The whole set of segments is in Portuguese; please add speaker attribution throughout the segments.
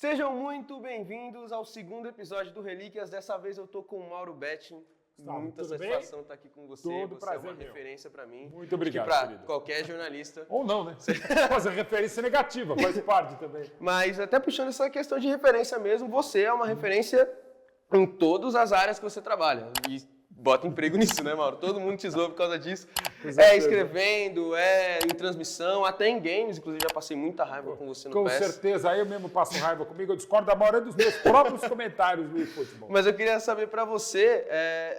Speaker 1: Sejam muito bem-vindos ao segundo episódio do Relíquias. Dessa vez eu tô com o Mauro Betting. Muita satisfação estar aqui com você.
Speaker 2: Todo
Speaker 1: você
Speaker 2: prazer
Speaker 1: é uma
Speaker 2: meu.
Speaker 1: referência para mim.
Speaker 2: Muito obrigado,
Speaker 1: para
Speaker 2: querido.
Speaker 1: qualquer jornalista.
Speaker 2: Ou não, né? Fazer referência negativa, faz parte também.
Speaker 1: Mas até puxando essa questão de referência mesmo, você é uma referência em todas as áreas que você trabalha. E bota emprego nisso, né, Mauro? Todo mundo te zoa por causa disso. Escrevendo, em transmissão, até em games. Inclusive, já passei muita raiva com você no PES.
Speaker 2: Com certeza, aí eu mesmo passo raiva comigo. Eu discordo da maioria dos meus próprios comentários do eFootball.
Speaker 1: Mas eu queria saber para você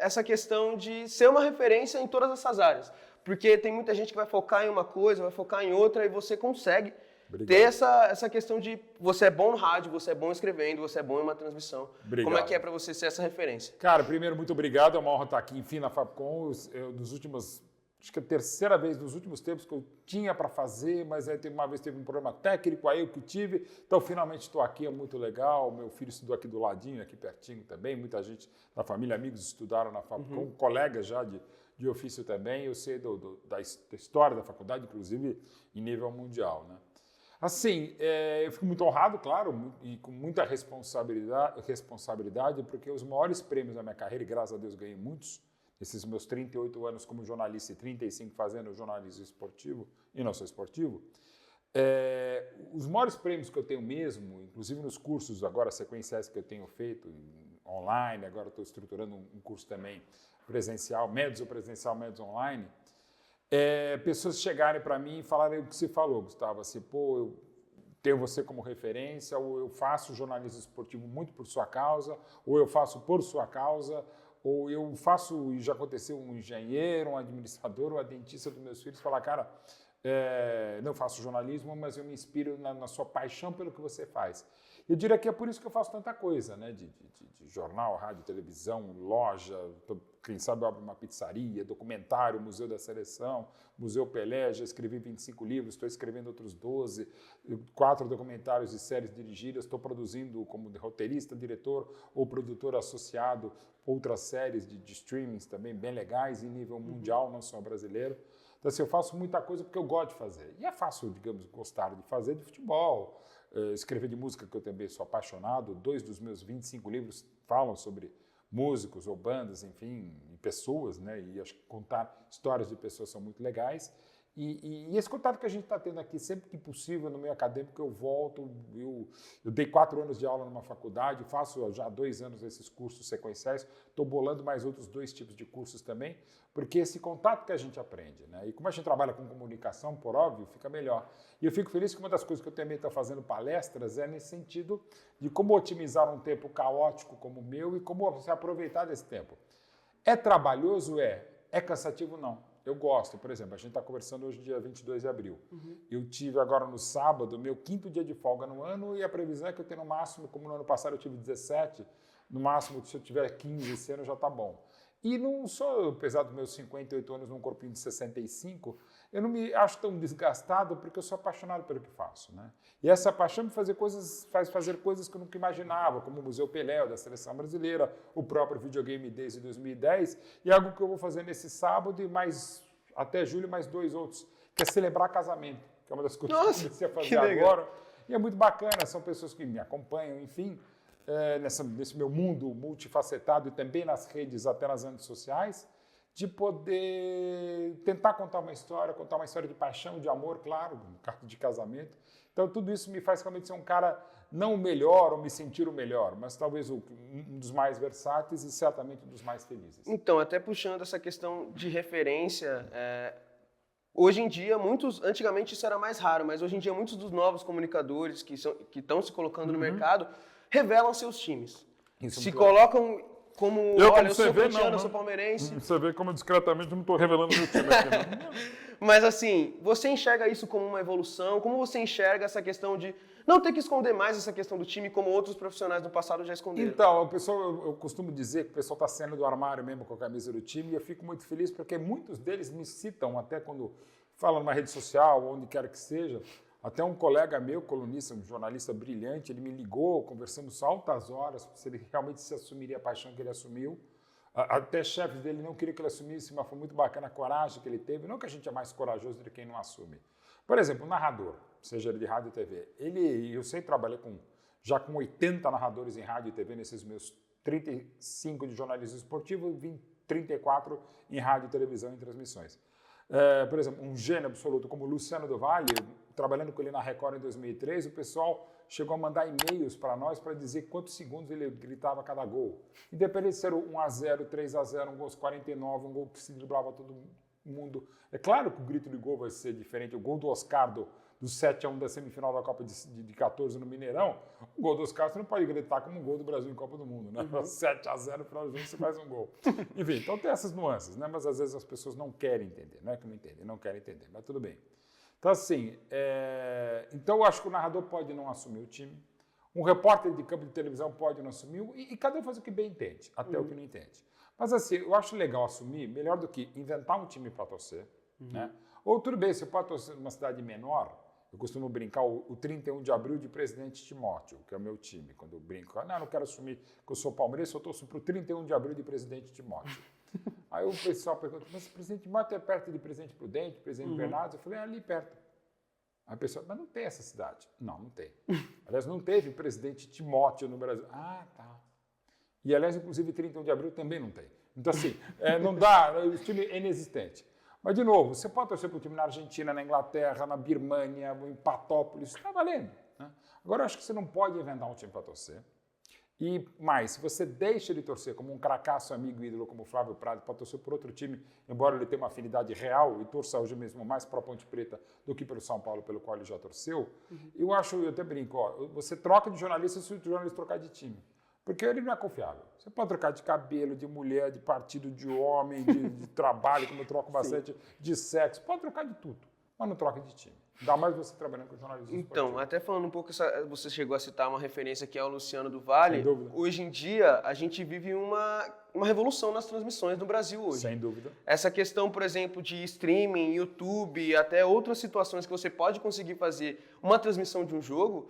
Speaker 1: essa questão de ser uma referência em todas essas áreas. Porque tem muita gente que vai focar em uma coisa, vai focar em outra, e você consegue ter essa questão de você é bom no rádio, você é bom escrevendo, você é bom em uma transmissão.
Speaker 2: Obrigado.
Speaker 1: Como é que é para você ser essa referência?
Speaker 2: Cara, primeiro, muito obrigado. É uma honra estar aqui, enfim, na Fapcom. Acho que é a terceira vez nos últimos tempos que eu tinha para fazer, mas aí uma vez teve um problema técnico, aí eu que tive. Então, finalmente estou aqui, é muito legal. Meu filho estudou aqui do ladinho, aqui pertinho também. Muita gente da família, amigos estudaram na Fapcom, colegas já de ofício também. Eu sei da história da faculdade, inclusive em nível mundial, né? Assim, eu fico muito honrado, claro, e com muita responsabilidade, porque os maiores prêmios da minha carreira, e graças a Deus ganhei muitos, esses meus 38 anos como jornalista e 35 fazendo jornalismo esportivo, e não sou esportivo, os maiores prêmios que eu tenho mesmo, inclusive nos cursos agora sequenciais que eu tenho feito online, agora estou estruturando um curso também presencial, médios ou presencial, médios online, pessoas chegarem para mim e falarem o que você falou, Gustavo, assim, pô, eu tenho você como referência, ou eu faço jornalismo esportivo muito por sua causa, ou eu faço por sua causa, ou eu faço, e já aconteceu, um engenheiro, um administrador, um dentista dos meus filhos falar, cara, não faço jornalismo, mas eu me inspiro na sua paixão pelo que você faz. Eu diria que é por isso que eu faço tanta coisa, né? De jornal, rádio, televisão, loja, quem sabe eu abro uma pizzaria, documentário, Museu da Seleção, Museu Pelé, já escrevi 25 livros, estou escrevendo outros 12, 4 documentários e séries dirigidas, estou produzindo como roteirista, diretor ou produtor associado outras séries de streamings também bem legais em nível mundial, não só brasileiro. Então, assim, eu faço muita coisa porque eu gosto de fazer. E é fácil, digamos, gostar de fazer de futebol, escrever de música, que eu também sou apaixonado. 2 dos meus 25 livros falam sobre músicos ou bandas, enfim, e pessoas, né? E acho que contar histórias de pessoas são muito legais. E esse contato que a gente está tendo aqui, sempre que possível, no meio acadêmico, eu volto. Eu dei 4 anos de aula numa faculdade, faço já 2 anos esses cursos sequenciais, estou bolando mais outros 2 tipos de cursos também, porque esse contato que a gente aprende, né? E como a gente trabalha com comunicação, por óbvio, fica melhor. E eu fico feliz que uma das coisas que eu também estou fazendo palestras é nesse sentido de como otimizar um tempo caótico como o meu e como se aproveitar desse tempo. É trabalhoso? É cansativo? Não. Eu gosto, por exemplo, a gente está conversando hoje, dia 22 de abril. Eu tive agora no sábado, meu 5º dia de folga no ano, e a previsão é que eu tenho no máximo, como no ano passado eu tive 17, no máximo, se eu tiver 15 esse ano já está bom. E não sou, apesar dos meus 58 anos, num corpinho de 65, eu não me acho tão desgastado porque eu sou apaixonado pelo que faço, né? E essa paixão me faz fazer coisas que eu nunca imaginava, como o Museu Pelé, da Seleção Brasileira, o próprio videogame desde 2010, e algo que eu vou fazer nesse sábado e até julho mais 2 outros, que é celebrar casamento, que é uma das coisas que eu comecei a fazer agora. E é muito bacana, são pessoas que me acompanham, enfim, nesse meu mundo multifacetado e também nas redes, até nas redes sociais, de poder tentar contar uma história de paixão, de amor, claro, no caso de casamento. Então, tudo isso me faz realmente ser um cara, não o melhor ou me sentir o melhor, mas talvez um dos mais versáteis e certamente um dos mais felizes.
Speaker 1: Então, até puxando essa questão de referência, hoje em dia, antigamente isso era mais raro, mas hoje em dia muitos dos novos comunicadores que estão se colocando no mercado revelam seus times. Se colocam como, olha, eu sou corintiano, eu sou palmeirense.
Speaker 2: Você vê como discretamente eu não estou revelando meu time aqui, né?
Speaker 1: Mas assim, você enxerga isso como uma evolução? Como você enxerga essa questão de não ter que esconder mais essa questão do time como outros profissionais do passado já esconderam?
Speaker 2: Então, eu costumo dizer que o pessoal está saindo do armário mesmo com a camisa do time, e eu fico muito feliz porque muitos deles me citam até quando falam numa rede social, onde quer que seja. Até um colega meu, colunista, um jornalista brilhante, ele me ligou, conversamos altas horas, se ele realmente se assumiria a paixão que ele assumiu. Até chefes dele não queriam que ele assumisse, mas foi muito bacana a coragem que ele teve. Não que a gente é mais corajoso do que quem não assume. Por exemplo, um narrador, seja ele de rádio ou TV, eu sempre trabalhei com já com 80 narradores em rádio e TV nesses meus 35 de jornalismo esportivo, 34 em rádio, televisão e transmissões. Por exemplo, um gênio absoluto como o Luciano do Vale, trabalhando com ele na Record em 2003, o pessoal chegou a mandar e-mails para nós para dizer quantos segundos ele gritava cada gol. Independente de ser 1-0, 3-0, um gol aos 49, um gol que se driblava todo mundo. É claro que o grito de gol vai ser diferente. O gol do Oscar do 7-1 da semifinal da Copa de 14 no Mineirão, o gol do Oscar você não pode gritar como um gol do Brasil em Copa do Mundo, né? 7-0 no final do jogo você faz um gol. Enfim, então tem essas nuances, né? Mas às vezes as pessoas não querem entender, não é que não entendem, não querem entender, mas tudo bem. Então assim, então eu acho que o narrador pode não assumir o time, um repórter de campo de televisão pode não assumir, e cada um faz o que bem entende, até o que não entende. Mas assim, eu acho legal assumir, melhor do que inventar um time para torcer, né? Ou tudo bem, você pode torcer numa cidade menor. Eu costumo brincar o 31 de abril de Presidente Timóteo, que é o meu time. Quando eu brinco, não quero assumir que eu sou palmeirense, eu torço para o 31 de abril de Presidente Timóteo. Aí o pessoal pergunta, mas Presidente Timóteo é perto de Presidente Prudente, Presidente Bernardo? Eu falei, ali perto. Aí a pessoa, mas não tem essa cidade. Não, não tem. Aliás, não teve Presidente Timóteo no Brasil. Ah, tá. E aliás, inclusive 31 de abril também não tem. Então assim, não dá, o time é inexistente. Mas, de novo, você pode torcer para o time na Argentina, na Inglaterra, na Birmânia, em Patópolis, está valendo. Né? Agora, eu acho que você não pode inventar um time para torcer. E mais, se você deixa ele torcer como um cracaço amigo ídolo como o Flávio Prado, para torcer por outro time, embora ele tenha uma afinidade real e torça hoje mesmo mais para a Ponte Preta do que pelo São Paulo, pelo qual ele já torceu, eu até brinco, você troca de jornalista se o jornalista trocar de time. Porque ele não é confiável. Você pode trocar de cabelo, de mulher, de partido, de homem, de trabalho, como eu troco bastante, de sexo. Pode trocar de tudo, mas não troca de time. Ainda mais você trabalhando com jornalismo esportivo.
Speaker 1: Então, até falando um pouco, você chegou a citar uma referência que é o Luciano do Vale.
Speaker 2: Sem dúvida.
Speaker 1: Hoje em dia, a gente vive uma revolução nas transmissões no Brasil hoje.
Speaker 2: Sem dúvida.
Speaker 1: Essa questão, por exemplo, de streaming, YouTube, até outras situações que você pode conseguir fazer uma transmissão de um jogo.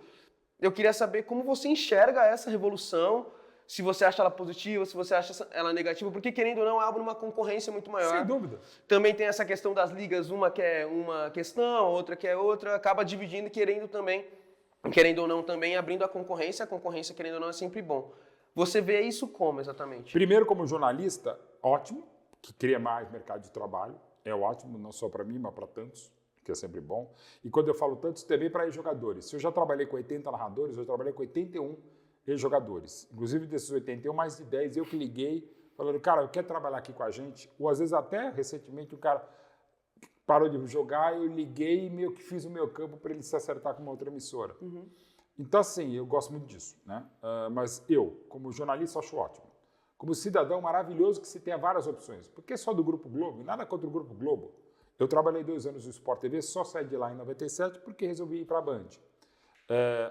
Speaker 1: Eu queria saber como você enxerga essa revolução, se você acha ela positiva, se você acha ela negativa, porque, querendo ou não, abre uma concorrência muito maior.
Speaker 2: Sem dúvida.
Speaker 1: Também tem essa questão das ligas, uma que é uma questão, outra que é outra, acaba dividindo e querendo ou não, também abrindo a concorrência, querendo ou não, é sempre bom. Você vê isso como, exatamente?
Speaker 2: Primeiro, como jornalista, ótimo, que cria mais mercado de trabalho, é ótimo, não só para mim, mas para tantos, que é sempre bom. E quando eu falo tantos, também para jogadores. Se eu já trabalhei com 80 narradores, eu trabalhei com 81 jogadores. Inclusive, desses 81, mais de 10 eu que liguei, falando, cara, eu quero trabalhar aqui com a gente. Ou às vezes até, recentemente, o cara parou de jogar, eu liguei e meio que fiz o meu campo para ele se acertar com uma outra emissora. Então, assim, eu gosto muito disso, né? Mas eu, como jornalista, acho ótimo. Como cidadão, maravilhoso que se tenha várias opções. Porque só do Grupo Globo, nada contra o Grupo Globo. Eu trabalhei 2 anos no Sport TV, só saí de lá em 97 porque resolvi ir para a Band.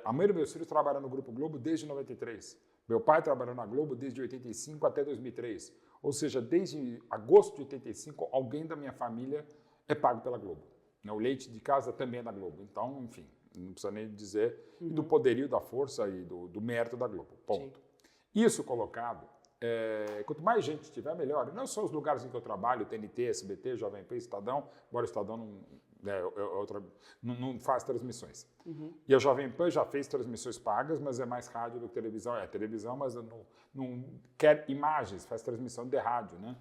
Speaker 2: A mãe dos meus filhos trabalha no Grupo Globo desde 93. Meu pai trabalhou na Globo desde 85 até 2003. Ou seja, desde agosto de 85, alguém da minha família é pago pela Globo. O leite de casa também é da Globo. Então, enfim, não precisa nem dizer do poderio, da força e do mérito da Globo. Ponto. Sim. Isso colocado, quanto mais gente tiver, melhor. Não só os lugares em que eu trabalho, TNT, SBT, Jovem Pan, Estadão, embora o Estadão não faz transmissões. E a Jovem Pan já fez transmissões pagas, mas é mais rádio do que televisão. É televisão, mas não quer imagens, faz transmissão de rádio, né?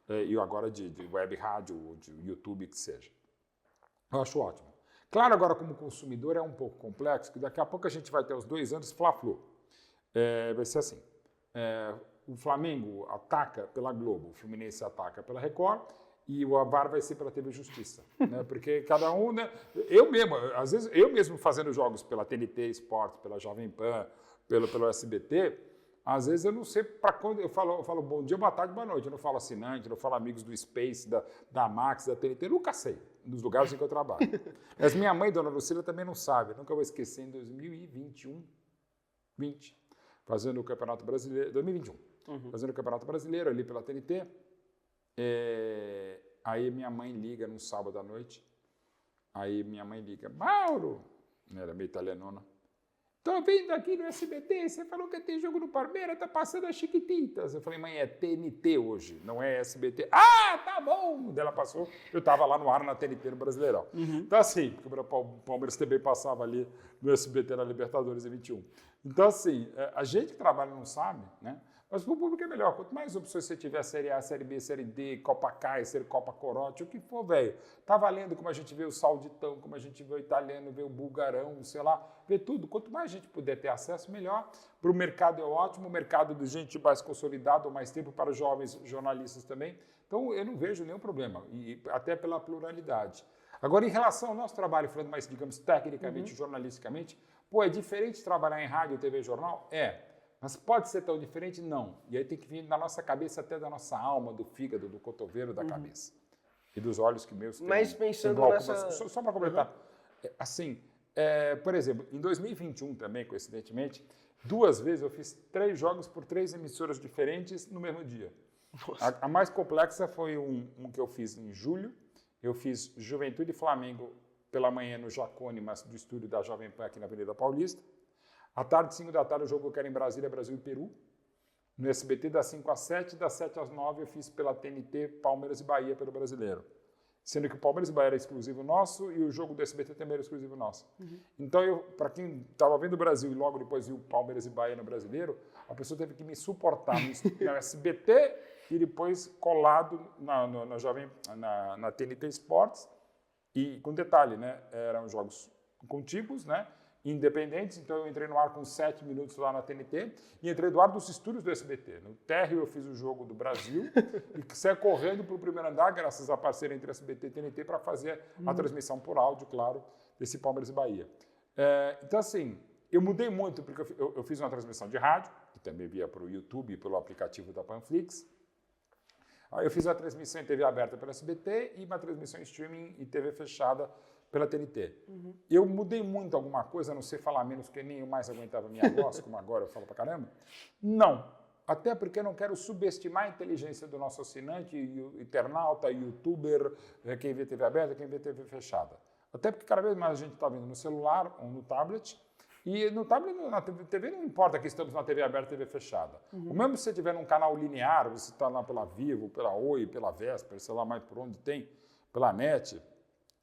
Speaker 2: E agora de web rádio, de YouTube, que seja. Eu acho ótimo. Claro, agora como consumidor é um pouco complexo, que daqui a pouco a gente vai ter os 2 anos Fla-Flu. Vai ser assim. O Flamengo ataca pela Globo, o Fluminense ataca pela Record e o VAR vai ser pela TV Justiça, né? Porque cada um, né? Às vezes eu mesmo fazendo jogos pela TNT Esportes, pela Jovem Pan, pelo SBT, às vezes eu não sei para quando eu falo bom dia, boa tarde, boa noite, eu não falo assinante, eu não falo amigos do Space, da Max, da TNT, eu nunca sei nos lugares em que eu trabalho. Mas minha mãe, dona Lucila, também não sabe, nunca vou esquecer, em 2020, fazendo o Campeonato Brasileiro, 2021, fazendo o Campeonato Brasileiro ali pela TNT. Aí minha mãe liga num sábado à noite. Aí minha mãe liga, Mauro, era meio italianona, tô vindo aqui no SBT, você falou que tem jogo no Palmeiras, tá passando as Chiquititas. Eu falei, mãe, é TNT hoje, não é SBT. Ah, tá bom! Ela passou, eu tava lá no ar na TNT no Brasileirão. Então assim, porque o Palmeiras também passava ali no SBT na Libertadores em 21. Então, assim, a gente que trabalha não sabe, né? Mas para o público é melhor. Quanto mais opções você tiver, Série A, Série B, Série D, Copa Kaiser, Copa Corote, o que for, velho. Tá valendo como a gente vê o sauditão, como a gente vê o italiano, vê o bulgarão, sei lá, vê tudo. Quanto mais a gente puder ter acesso, melhor. Para o mercado é ótimo, o mercado de gente mais consolidado, mais tempo para os jovens jornalistas também. Então, eu não vejo nenhum problema, e até pela pluralidade. Agora, em relação ao nosso trabalho, falando mais, digamos, tecnicamente, jornalisticamente, pô, é diferente trabalhar em rádio, TV e jornal? É. Mas pode ser tão diferente? Não. E aí tem que vir da nossa cabeça até da nossa alma, do fígado, do cotovelo, da cabeça. E dos olhos que meus têm.
Speaker 1: Mas pensando nessa...
Speaker 2: Só para completar. Assim, por exemplo, em 2021 também, coincidentemente, 2 vezes eu fiz 3 jogos por 3 emissoras diferentes no mesmo dia. A mais complexa foi um que eu fiz em julho. Eu fiz Juventude e Flamengo pela manhã no Jacone, mas do estúdio da Jovem Pan aqui na Avenida Paulista. À tarde, 5 da tarde, o jogo que era em Brasília, Brasil e Peru. No SBT, das 5 às 7, das 7 às 9 eu fiz pela TNT, Palmeiras e Bahia pelo Brasileiro. Sendo que o Palmeiras e Bahia era exclusivo nosso e o jogo do SBT também era exclusivo nosso. Então, para quem estava vendo o Brasil e logo depois viu Palmeiras e Bahia no Brasileiro, a pessoa teve que me suportar no SBT e depois colado na TNT Sports. E com detalhe, né? Eram jogos contíguos, né? Independentes, então eu entrei no ar com 7 minutos lá na TNT e entrei no ar dos estúdios do SBT. No térreo eu fiz o jogo do Brasil e saí correndo para o primeiro andar, graças à parceira entre SBT e TNT, para fazer a transmissão por áudio, claro, desse Palmeiras e Bahia. Então, assim, eu mudei muito, porque eu fiz uma transmissão de rádio, que também via para o YouTube e pelo aplicativo da Panflix. Aí eu fiz a transmissão em TV aberta pela SBT e uma transmissão em streaming e TV fechada pela TNT. Eu mudei muito alguma coisa, a não sei falar menos, porque nem eu mais aguentava a minha voz, como agora eu falo pra caramba? Não. Até porque eu não quero subestimar a inteligência do nosso assinante, internauta, youtuber, quem vê TV aberta, quem vê TV fechada. Até porque cada vez mais a gente está vendo no celular ou no tablet, e no tablet, na TV, não importa que estamos na TV aberta e TV fechada. O mesmo se você estiver num canal linear, você está lá pela Vivo, pela Oi, pela Vesper, sei lá mais por onde tem, pela NET,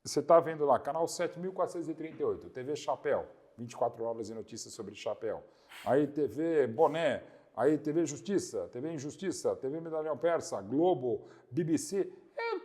Speaker 2: você está vendo lá, canal 7.438, TV Chapéu, 24 horas de notícias sobre Chapéu. Aí TV Boné, aí TV Justiça, TV Injustiça, TV Medalhão Persa, Globo, BBC,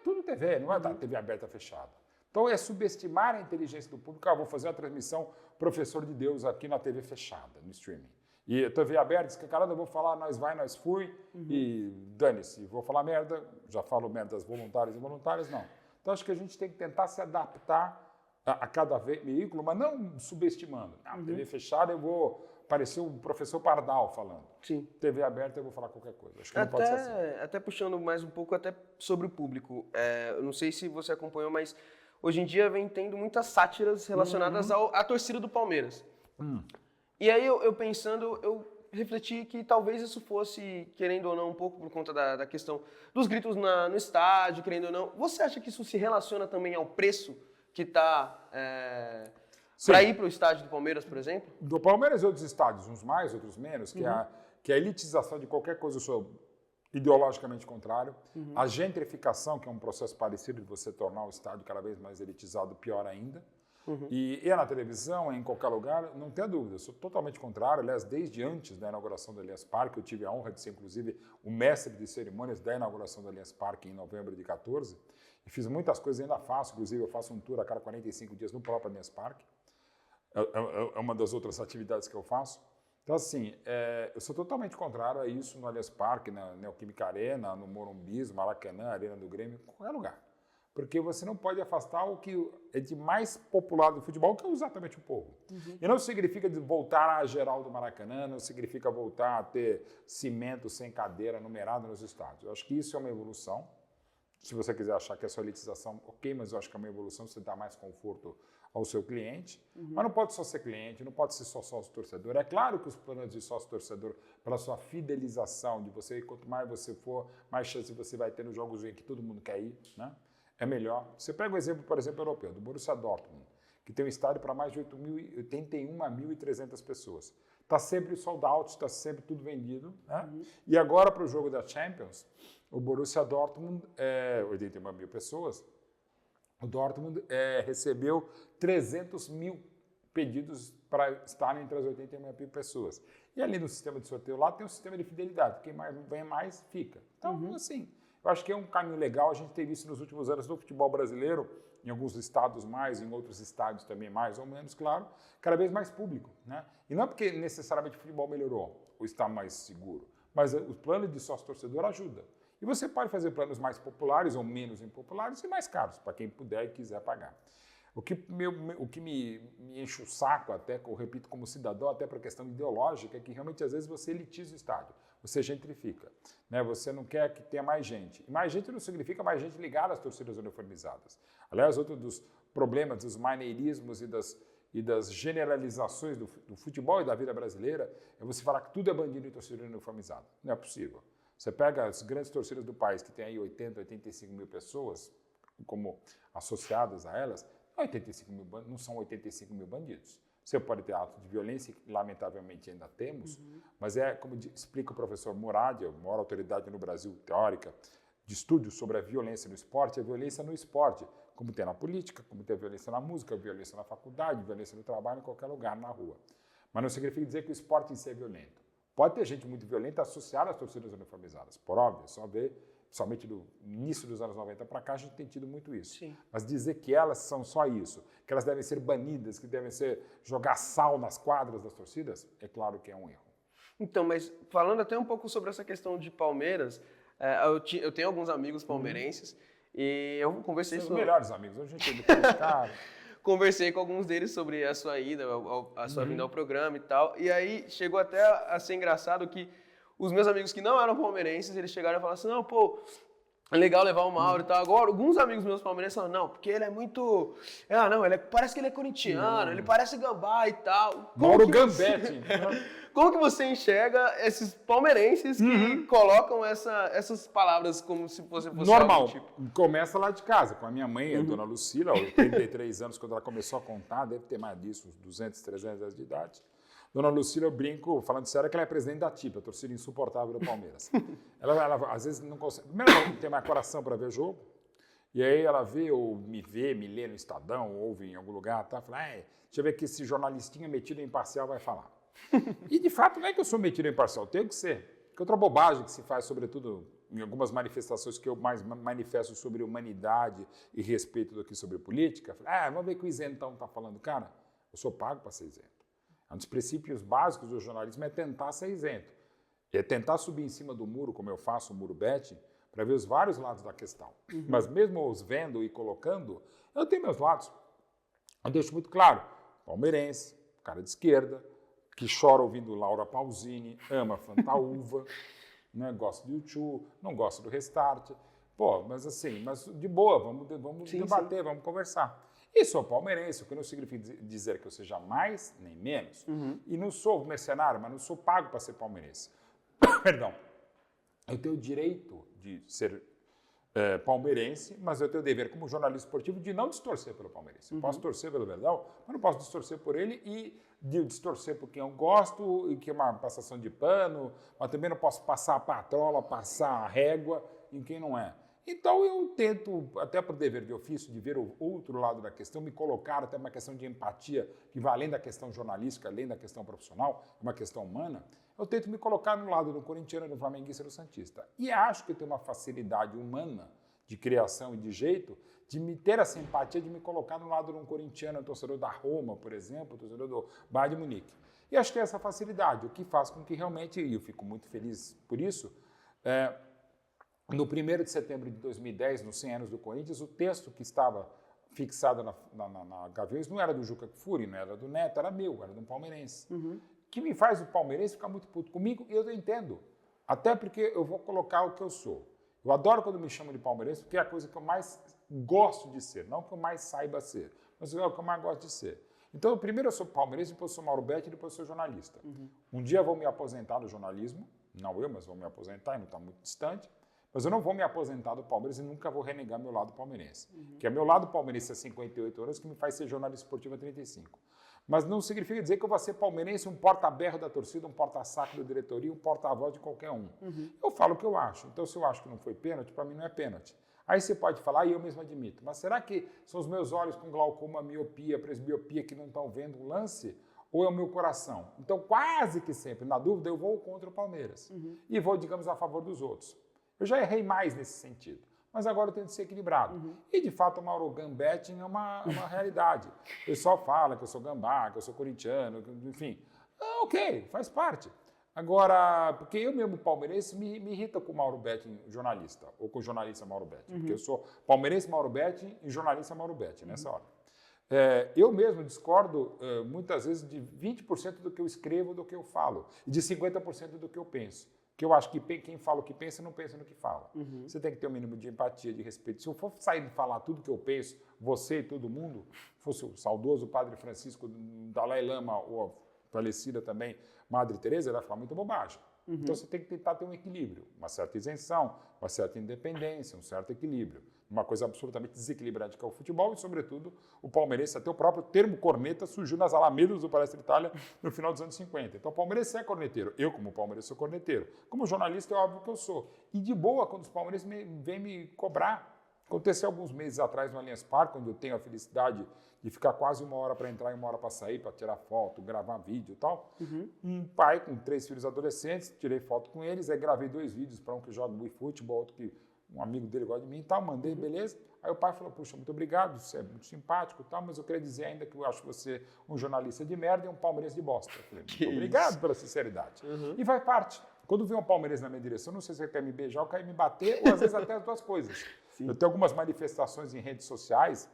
Speaker 2: tudo TV, não é da TV aberta fechada. Então é subestimar a inteligência do público. Vou fazer uma transmissão Professor de Deus aqui na TV fechada, no streaming. E TV aberta, diz que, caramba, eu vou falar nós vai, nós fui, e dane-se, vou falar merda, já falo merdas voluntárias e involuntárias, não. Então, acho que a gente tem que tentar se adaptar a cada veículo, mas não subestimando. TV fechada, eu vou parecer um professor Pardal falando.
Speaker 1: Sim.
Speaker 2: TV aberta, eu vou falar qualquer coisa. Acho que não pode ser assim.
Speaker 1: Até puxando mais um pouco até sobre o público. Eu não sei se você acompanhou, mas hoje em dia vem tendo muitas sátiras relacionadas à torcida do Palmeiras. E aí, eu pensando, eu refleti que talvez isso fosse, querendo ou não, um pouco por conta da questão dos gritos no estádio, querendo ou não. Você acha que isso se relaciona também ao preço que está para ir para o estádio do Palmeiras, por exemplo?
Speaker 2: Do Palmeiras e outros estádios, uns mais, outros menos, que a elitização de qualquer coisa eu sou ideologicamente contrário. A gentrificação, que é um processo parecido de você tornar o estádio cada vez mais elitizado, pior ainda. E na televisão, em qualquer lugar, não tenha dúvida, eu sou totalmente contrário. Aliás, desde antes da inauguração do Allianz Parque, eu tive a honra de ser, inclusive, o mestre de cerimônias da inauguração do Allianz Parque em novembro de 14, e fiz muitas coisas, ainda faço, inclusive eu faço um tour a cada 45 dias no próprio Allianz Parque, é uma das outras atividades que eu faço. Então, assim, eu sou totalmente contrário a isso no Allianz Parque, na Neoquímica Arena, no Morumbi, Maracanã, Arena do Grêmio, em qualquer lugar. Porque você não pode afastar o que é de mais popular do futebol, que é exatamente o povo. E não significa voltar à geral do Maracanã, não significa voltar a ter cimento sem cadeira numerado nos estádios. Eu acho que isso é uma evolução. Se você quiser achar que é só elitização, ok, mas eu acho que é uma evolução, você dá mais conforto ao seu cliente. Mas não pode só ser cliente, não pode ser só sócio-torcedor. É claro que os planos de sócio-torcedor, pela sua fidelização de você, quanto mais você for, mais chance você vai ter nos jogos em que todo mundo quer ir, né? É melhor. Você pega o exemplo, por exemplo, europeu, do Borussia Dortmund, que tem um estádio para mais de 81.300 pessoas. Está sempre sold out, está sempre tudo vendido. Né? E agora, para o jogo da Champions, o Borussia Dortmund, 81 mil pessoas, o Dortmund recebeu 300 mil pedidos para estar entre as 81 mil pessoas. E ali no sistema de sorteio lá tem um sistema de fidelidade. Quem mais vem mais, fica. Então, assim, eu acho que é um caminho legal. A gente tem visto nos últimos anos no futebol brasileiro, em alguns estados mais, em outros estádios também mais ou menos, claro, cada vez mais público, né? E não é porque necessariamente o futebol melhorou ou está mais seguro, mas o plano de sócio-torcedor ajuda. E você pode fazer planos mais populares ou menos impopulares e mais caros, para quem puder e quiser pagar. O que me enche o saco, até, eu repito, como cidadão, até para a questão ideológica, é que realmente às vezes você elitiza o estádio, você gentrifica, né? Você não quer que tenha mais gente. E mais gente não significa mais gente ligada às torcidas uniformizadas. Aliás, outro dos problemas dos maneirismos e das generalizações do futebol e da vida brasileira é você falar que tudo é bandido e torcida uniformizada. Não é possível. Você pega as grandes torcidas do país, que tem aí 80, 85 mil pessoas como associadas a elas, 85 mil, não são 85 mil bandidos. Você pode ter atos de violência, que lamentavelmente ainda temos, mas é, como explica o professor Murad, a maior autoridade no Brasil teórica de estudos sobre a violência no esporte, a violência no esporte, como tem na política, como tem a violência na música, a violência na faculdade, a violência no trabalho, em qualquer lugar, na rua. Mas não significa dizer que o esporte em si é violento. Pode ter gente muito violenta associada às torcidas uniformizadas, por óbvio, só ver, somente do início dos anos 90 para cá, a gente tem tido muito isso.
Speaker 1: Sim.
Speaker 2: Mas dizer que elas são só isso, que elas devem ser banidas, que devem ser jogar sal nas quadras das torcidas, é claro que é um erro.
Speaker 1: Então, mas falando até um pouco sobre essa questão de Palmeiras, eu tenho alguns amigos palmeirenses e eu conversei
Speaker 2: São os
Speaker 1: sobre...
Speaker 2: melhores amigos, a gente tem depois, cara...
Speaker 1: Conversei com alguns deles sobre a sua ida, a sua vinda ao programa e tal. E aí chegou até a ser engraçado que os meus amigos que não eram palmeirenses, eles chegaram e falaram assim, não, pô, é legal levar o Mauro e tal. Agora, alguns amigos meus palmeirenses falaram, não, porque ele é muito... não, parece que ele é corintiano, ele parece gambá e tal.
Speaker 2: Mauro Gambete.
Speaker 1: Como que você enxerga esses palmeirenses que colocam essas palavras como se fosse
Speaker 2: normal,
Speaker 1: algo tipo?
Speaker 2: Começa lá de casa, com a minha mãe, a dona Lucila, aos 33 anos, quando ela começou a contar, deve ter mais disso, uns 200, 300 anos de idade. Dona Lucila, eu brinco, falando sério, que ela é presidente da TIP, a torcida insuportável do Palmeiras. ela às vezes não consegue, primeiro ela não tem mais coração para ver jogo, e aí ela vê, ou me lê no Estadão, ouve em algum lugar, tá? Fala, deixa eu ver o que esse jornalistinha metido em imparcial vai falar. E, de fato, não é que eu sou metido em imparcial, tenho que ser. Que outra bobagem que se faz, sobretudo em algumas manifestações que eu mais manifesto sobre humanidade e respeito do que sobre política. Vamos ver o que o isentão está falando. Cara, eu sou pago para ser isento. Um dos princípios básicos do jornalismo é tentar ser isento. É tentar subir em cima do muro, como eu faço, o muro bet, para ver os vários lados da questão. Mas mesmo os vendo e colocando, eu tenho meus lados. Eu deixo muito claro, palmeirense, cara de esquerda, que chora ouvindo Laura Pausini, ama Fantaúva, né, gosta do YouTube, não gosta do Restart. Pô, mas assim, de boa, vamos debater, sim. Vamos conversar. E sou palmeirense, o que não significa dizer que eu seja mais nem menos. E não sou mercenário, mas não sou pago para ser palmeirense. Perdão. Eu tenho o direito de ser palmeirense, mas eu tenho o dever como jornalista esportivo de não distorcer pelo palmeirense. Eu posso torcer pelo Verdão, mas não posso distorcer por ele e distorcer por quem eu gosto e que é uma passação de pano, mas também não posso passar a patrola, passar a régua em quem não é. Então eu tento, até por dever de ofício, de ver o outro lado da questão, me colocar até uma questão de empatia, que vai além da questão jornalística, além da questão profissional, uma questão humana, eu tento me colocar no lado do corintiano, do flamenguista e do santista. E acho que eu tenho uma facilidade humana de criação e de jeito de me ter essa empatia, de me colocar no lado de um corintiano, um torcedor da Roma, por exemplo, um torcedor do Bayern de Munique. E acho que é essa facilidade, o que faz com que realmente, e eu fico muito feliz por isso, no 1º de setembro de 2010, nos 100 anos do Corinthians, o texto que estava fixado na Gaviões não era do Juca Kfouri, não era do Neto, era meu, era de um palmeirense. Que me faz o palmeirense ficar muito puto comigo, e eu entendo. Até porque eu vou colocar o que eu sou. Eu adoro quando me chamam de palmeirense, porque é a coisa que eu mais gosto de ser, não que eu mais saiba ser, mas é o que eu mais gosto de ser. Então, primeiro eu sou palmeirense, depois eu sou Mauro Betti, depois eu sou jornalista. Um dia eu vou me aposentar do jornalismo, não eu, mas vou me aposentar, e não está muito distante, mas eu não vou me aposentar do Palmeiras e nunca vou renegar meu lado palmeirense. Que é meu lado palmeirense há 58 anos que me faz ser jornalista esportivo há 35. Mas não significa dizer que eu vou ser palmeirense, um porta-berro da torcida, um porta-saco da diretoria, um porta-voz de qualquer um. Eu falo o que eu acho. Então, se eu acho que não foi pênalti, para mim não é pênalti. Aí você pode falar, e eu mesmo admito, mas será que são os meus olhos com glaucoma, miopia, presbiopia que não estão vendo o lance? Ou é o meu coração? Então, quase que sempre, na dúvida, eu vou contra o Palmeiras. E vou, digamos, a favor dos outros. Eu já errei mais nesse sentido, mas agora eu tento ser equilibrado. E, de fato, o Mauro Gambetting é uma realidade. O pessoal fala que eu sou gambá, que eu sou corintiano, enfim. Ok, faz parte. Agora, porque eu mesmo, palmeirense, me irrita com o Mauro Betting, jornalista, ou com o jornalista Mauro Betting, porque eu sou palmeirense Mauro Betting e jornalista Mauro Betting, nessa hora. Eu mesmo discordo, muitas vezes, de 20% do que eu escrevo, do que eu falo, e de 50% do que eu penso. Porque eu acho que quem fala o que pensa, não pensa no que fala. Você tem que ter um mínimo de empatia, de respeito. Se eu for sair e falar tudo que eu penso, você e todo mundo, fosse o saudoso Padre Francisco, Dalai Lama, ou a falecida também, Madre Teresa, ela vai falar muita bobagem. Então você tem que tentar ter um equilíbrio, uma certa isenção, uma certa independência, um certo equilíbrio. Uma coisa absolutamente desequilibrante que é o futebol e, sobretudo, o palmeirense, até o próprio termo corneta surgiu nas alamedas do Palestra Itália no final dos anos 50. Então o palmeirense é corneteiro. Eu, como palmeirense, sou corneteiro. Como jornalista, é óbvio que eu sou. E de boa, quando os palmeirenses vêm me cobrar. Aconteceu alguns meses atrás no Allianz Parque, onde eu tenho a felicidade de ficar quase 1 hora para entrar e 1 hora para sair, para tirar foto, gravar vídeo e tal. Um pai com 3 filhos adolescentes, tirei foto com eles, aí gravei 2 vídeos para um que joga futebol, outro que um amigo dele gosta de mim e tal, mandei, beleza. Aí o pai falou, puxa, muito obrigado, você é muito simpático e tal, mas eu queria dizer ainda que eu acho você um jornalista de merda e um palmeirense de bosta. Eu falei, muito obrigado pela sinceridade. E vai parte. Quando vem um palmeirense na minha direção, não sei se ele quer me beijar ou quer me bater, ou às vezes até as duas coisas. Eu tenho algumas manifestações em redes sociais,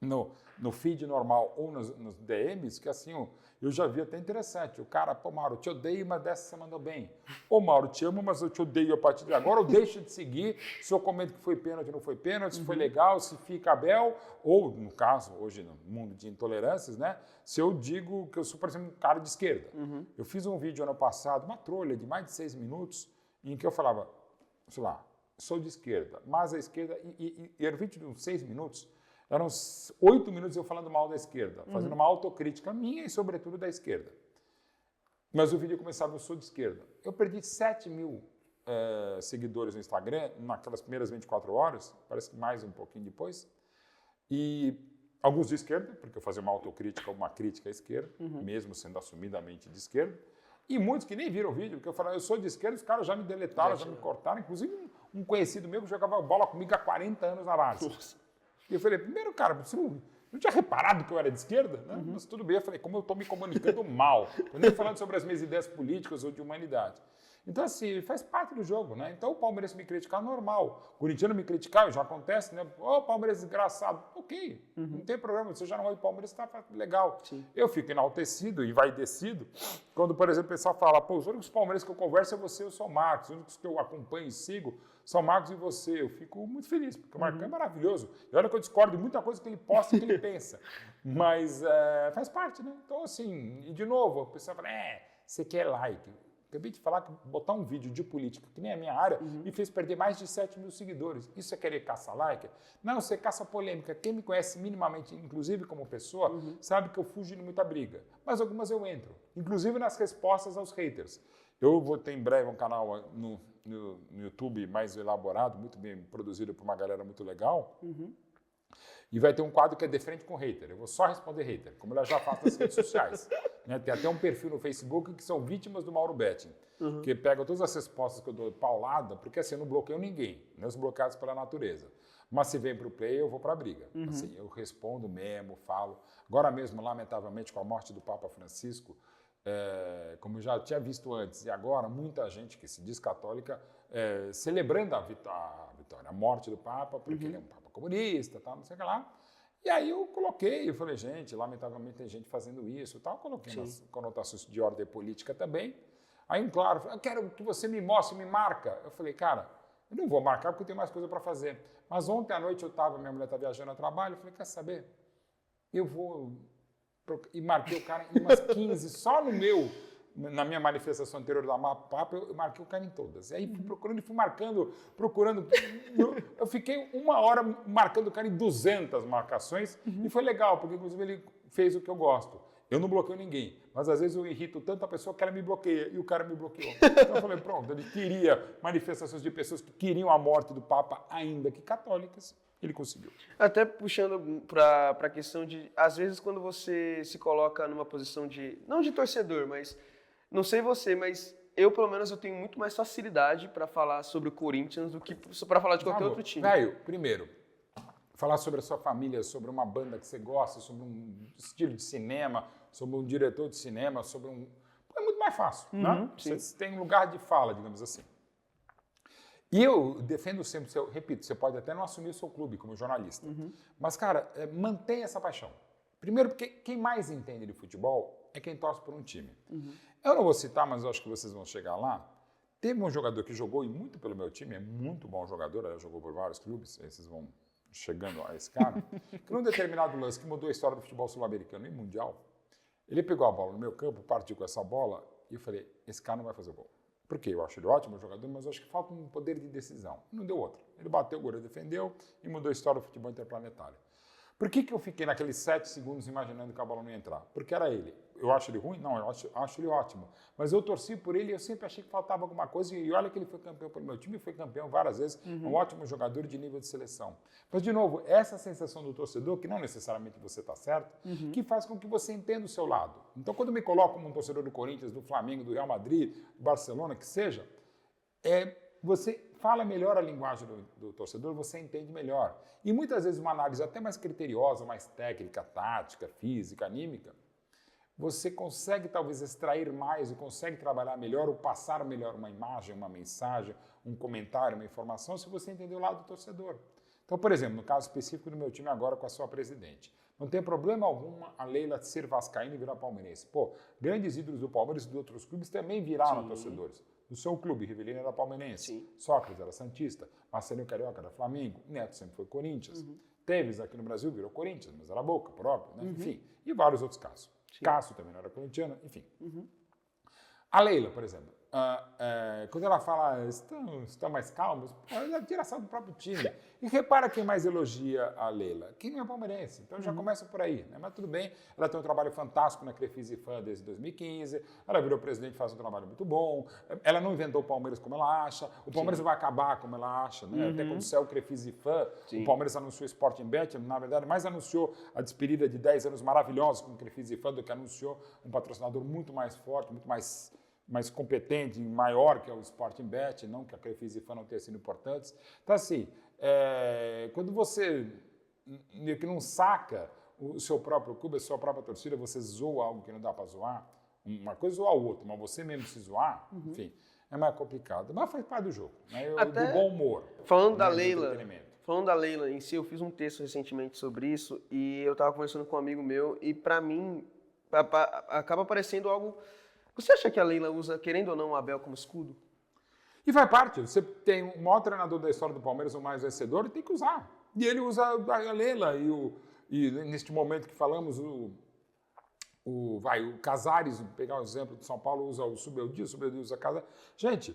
Speaker 2: no feed normal ou nos DMs, que assim, eu já vi até interessante. O cara, pô, Mauro, te odeio, mas dessa você mandou bem. Ô, Mauro, te amo, mas eu te odeio a partir de agora. Eu deixo de seguir se eu comento que foi pênalti, não foi pênalti, se foi legal, se fica Abel, ou, no caso, hoje no mundo de intolerâncias, né? Se eu digo que eu sou, por exemplo, um cara de esquerda. Eu fiz um vídeo ano passado, uma trolha de mais de 6 minutos, em que eu falava, sei lá, sou de esquerda, mas a esquerda, e era um vídeo de uns 6 minutos, eram 8 minutos eu falando mal da esquerda, fazendo uma autocrítica minha e, sobretudo, da esquerda. Mas o vídeo começava, eu sou de esquerda. Eu perdi 7 mil seguidores no Instagram, naquelas primeiras 24 horas, parece que mais um pouquinho depois, e alguns de esquerda, porque eu fazia uma autocrítica, uma crítica à esquerda, mesmo sendo assumidamente de esquerda, e muitos que nem viram o vídeo, porque eu falava, eu sou de esquerda, os caras já me deletaram, já me cortaram, inclusive um conhecido meu que jogava bola comigo há 40 anos na base. E eu falei, primeiro, cara, você não tinha reparado que eu era de esquerda? Né? Mas tudo bem, eu falei, como eu estou me comunicando mal, eu nem falando sobre as minhas ideias políticas ou de humanidade. Então, assim, faz parte do jogo, né? Então, o Palmeiras me criticar, normal. O corintiano me criticar, já acontece, né? Ô, Palmeiras desgraçado. Ok, não tem problema, você já não é de Palmeiras, tá legal.
Speaker 1: Sim.
Speaker 2: Eu fico enaltecido e envaidecido quando, por exemplo, o pessoal fala, pô, os únicos Palmeiras que eu converso é você e o São Marcos, os únicos que eu acompanho e sigo são Marcos e você. Eu fico muito feliz, porque o Marcão é maravilhoso. E olha que eu discordo de muita coisa que ele posta e que ele pensa. Mas faz parte, né? Então, assim, e de novo, a pessoa fala, você quer like. Acabei de falar que botar um vídeo de política, que nem a minha área, me fez perder mais de 7 mil seguidores. Isso é querer caçar like? Não, você caça polêmica. Quem me conhece minimamente, inclusive como pessoa, sabe que eu fujo de muita briga. Mas algumas eu entro, inclusive nas respostas aos haters. Eu vou ter em breve um canal no YouTube mais elaborado, muito bem produzido por uma galera muito legal. E vai ter um quadro que é de frente com hater. Eu vou só responder hater, como eu já faço nas redes sociais. Né? Tem até um perfil no Facebook que são vítimas do Mauro Betting, que pega todas as respostas que eu dou paulada, porque assim, eu não bloqueio ninguém, nem os bloqueados pela natureza. Mas se vem para o play, eu vou para a briga. Assim, eu respondo mesmo, falo. Agora mesmo, lamentavelmente, com a morte do Papa Francisco, como eu já tinha visto antes, e agora muita gente que se diz católica celebrando a vitória, a morte do Papa, porque ele é um Papa comunista, tal, não sei o que lá. E aí eu falei, gente, lamentavelmente tem gente fazendo isso, tal, coloquei nas conotações de ordem política também. Aí, claro, eu quero que você me mostre, me marca. Eu falei, cara, eu não vou marcar porque eu tenho mais coisa para fazer. Mas ontem à noite minha mulher estava viajando a trabalho, eu falei, quer saber? Eu vou... E marquei o cara em umas 15, só na minha manifestação anterior da Papa, eu marquei o cara em todas. E aí fui procurando. Eu fiquei 1 hora marcando o cara em 200 marcações e foi legal, porque inclusive ele fez o que eu gosto. Eu não bloqueio ninguém, mas às vezes eu irrito tanto a pessoa que ela me bloqueia e o cara me bloqueou. Então eu falei, pronto, ele queria manifestações de pessoas que queriam a morte do Papa, ainda que católicas, ele conseguiu.
Speaker 1: Até puxando para a questão de, às vezes, quando você se coloca numa posição de, não de torcedor, mas, não sei você, mas eu, pelo menos, eu tenho muito mais facilidade para falar sobre o Corinthians do que para falar de qualquer outro time.
Speaker 2: Velho, primeiro, falar sobre a sua família, sobre uma banda que você gosta, sobre um estilo de cinema, sobre um diretor de cinema, sobre um... É muito mais fácil, né? Você tem um lugar de fala, digamos assim. E eu defendo sempre, eu repito, você pode até não assumir o seu clube como jornalista, mas, cara, mantenha essa paixão. Primeiro, porque quem mais entende de futebol é quem torce por um time. Eu não vou citar, mas eu acho que vocês vão chegar lá. Teve um jogador que jogou e muito pelo meu time, é muito bom jogador, jogou por vários clubes, aí vocês vão chegando a esse cara, que num determinado lance que mudou a história do futebol sul-americano e mundial, ele pegou a bola no meu campo, partiu com essa bola e eu falei, esse cara não vai fazer gol. Por quê? Eu acho ele ótimo jogador, mas eu acho que falta um poder de decisão. Não deu outra. Ele bateu, o goleiro defendeu e mudou a história do futebol interplanetário. Por que eu fiquei naqueles 7 segundos imaginando que a bola não ia entrar? Porque era ele. Eu acho ele ruim? Não, eu acho ele ótimo. Mas eu torci por ele e eu sempre achei que faltava alguma coisa. E olha que ele foi campeão pelo meu time, foi campeão várias vezes. Um ótimo jogador de nível de seleção. Mas, de novo, essa sensação do torcedor, que não necessariamente você está certo, que faz com que você entenda o seu lado. Então, quando eu me coloco como um torcedor do Corinthians, do Flamengo, do Real Madrid, do Barcelona, que seja, você fala melhor a linguagem do torcedor, você entende melhor. E muitas vezes uma análise até mais criteriosa, mais técnica, tática, física, anímica, você consegue talvez extrair mais e consegue trabalhar melhor ou passar melhor uma imagem, uma mensagem, um comentário, uma informação, se você entender o lado do torcedor. Então, por exemplo, no caso específico do meu time agora com a sua presidente, não tem problema algum a Leila ser vascaína e virar palmeirense. Pô, grandes ídolos do Palmeiras e de outros clubes também viraram torcedores. Do seu clube, Rivelino era palmeirense, Sócrates era santista, Marcelinho Carioca era Flamengo, Neto sempre foi Corinthians, Tevez aqui no Brasil virou Corinthians, mas era Boca, próprio, né? Enfim, e vários outros casos. Cássio também não era corintiano, enfim. A Leila, por exemplo, quando ela fala estão mais calmos, ela é a direção do próprio time. E repara quem mais elogia a Leila. Quem não é palmeirense. Então já começa por aí. Né? Mas tudo bem, ela tem um trabalho fantástico na Crefisa e Fã desde 2015, ela virou presidente e faz um trabalho muito bom, ela não inventou o Palmeiras como ela acha, o Palmeiras vai acabar como ela acha. Né? Até quando saiu o Crefisa e Fã, o Palmeiras anunciou o Sporting Bet, na verdade, mais anunciou a despedida de 10 anos maravilhosos com o Crefisa e Fã do que anunciou um patrocinador muito mais forte, muito mais competente, maior que é o Sporting Bet, não que a Crefisa e Fã não tenham sido importantes. Então, assim, quando você que não saca o seu próprio clube, a sua própria torcida, você zoa algo que não dá para zoar, uma coisa zoa a outra, mas você mesmo se zoar, enfim, é mais complicado. Mas faz parte do jogo, né? Do bom humor.
Speaker 1: Falando da Leila em si, eu fiz um texto recentemente sobre isso e eu estava conversando com um amigo meu e, para mim, acaba parecendo algo... Você acha que a Leila usa, querendo ou não, o Abel como escudo?
Speaker 2: E faz parte. Você tem o maior treinador da história do Palmeiras, o mais vencedor, e tem que usar. E ele usa a Leila. E neste momento que falamos, o Casares, pegar o exemplo de São Paulo, usa o Subeldia usa a Casares. Gente,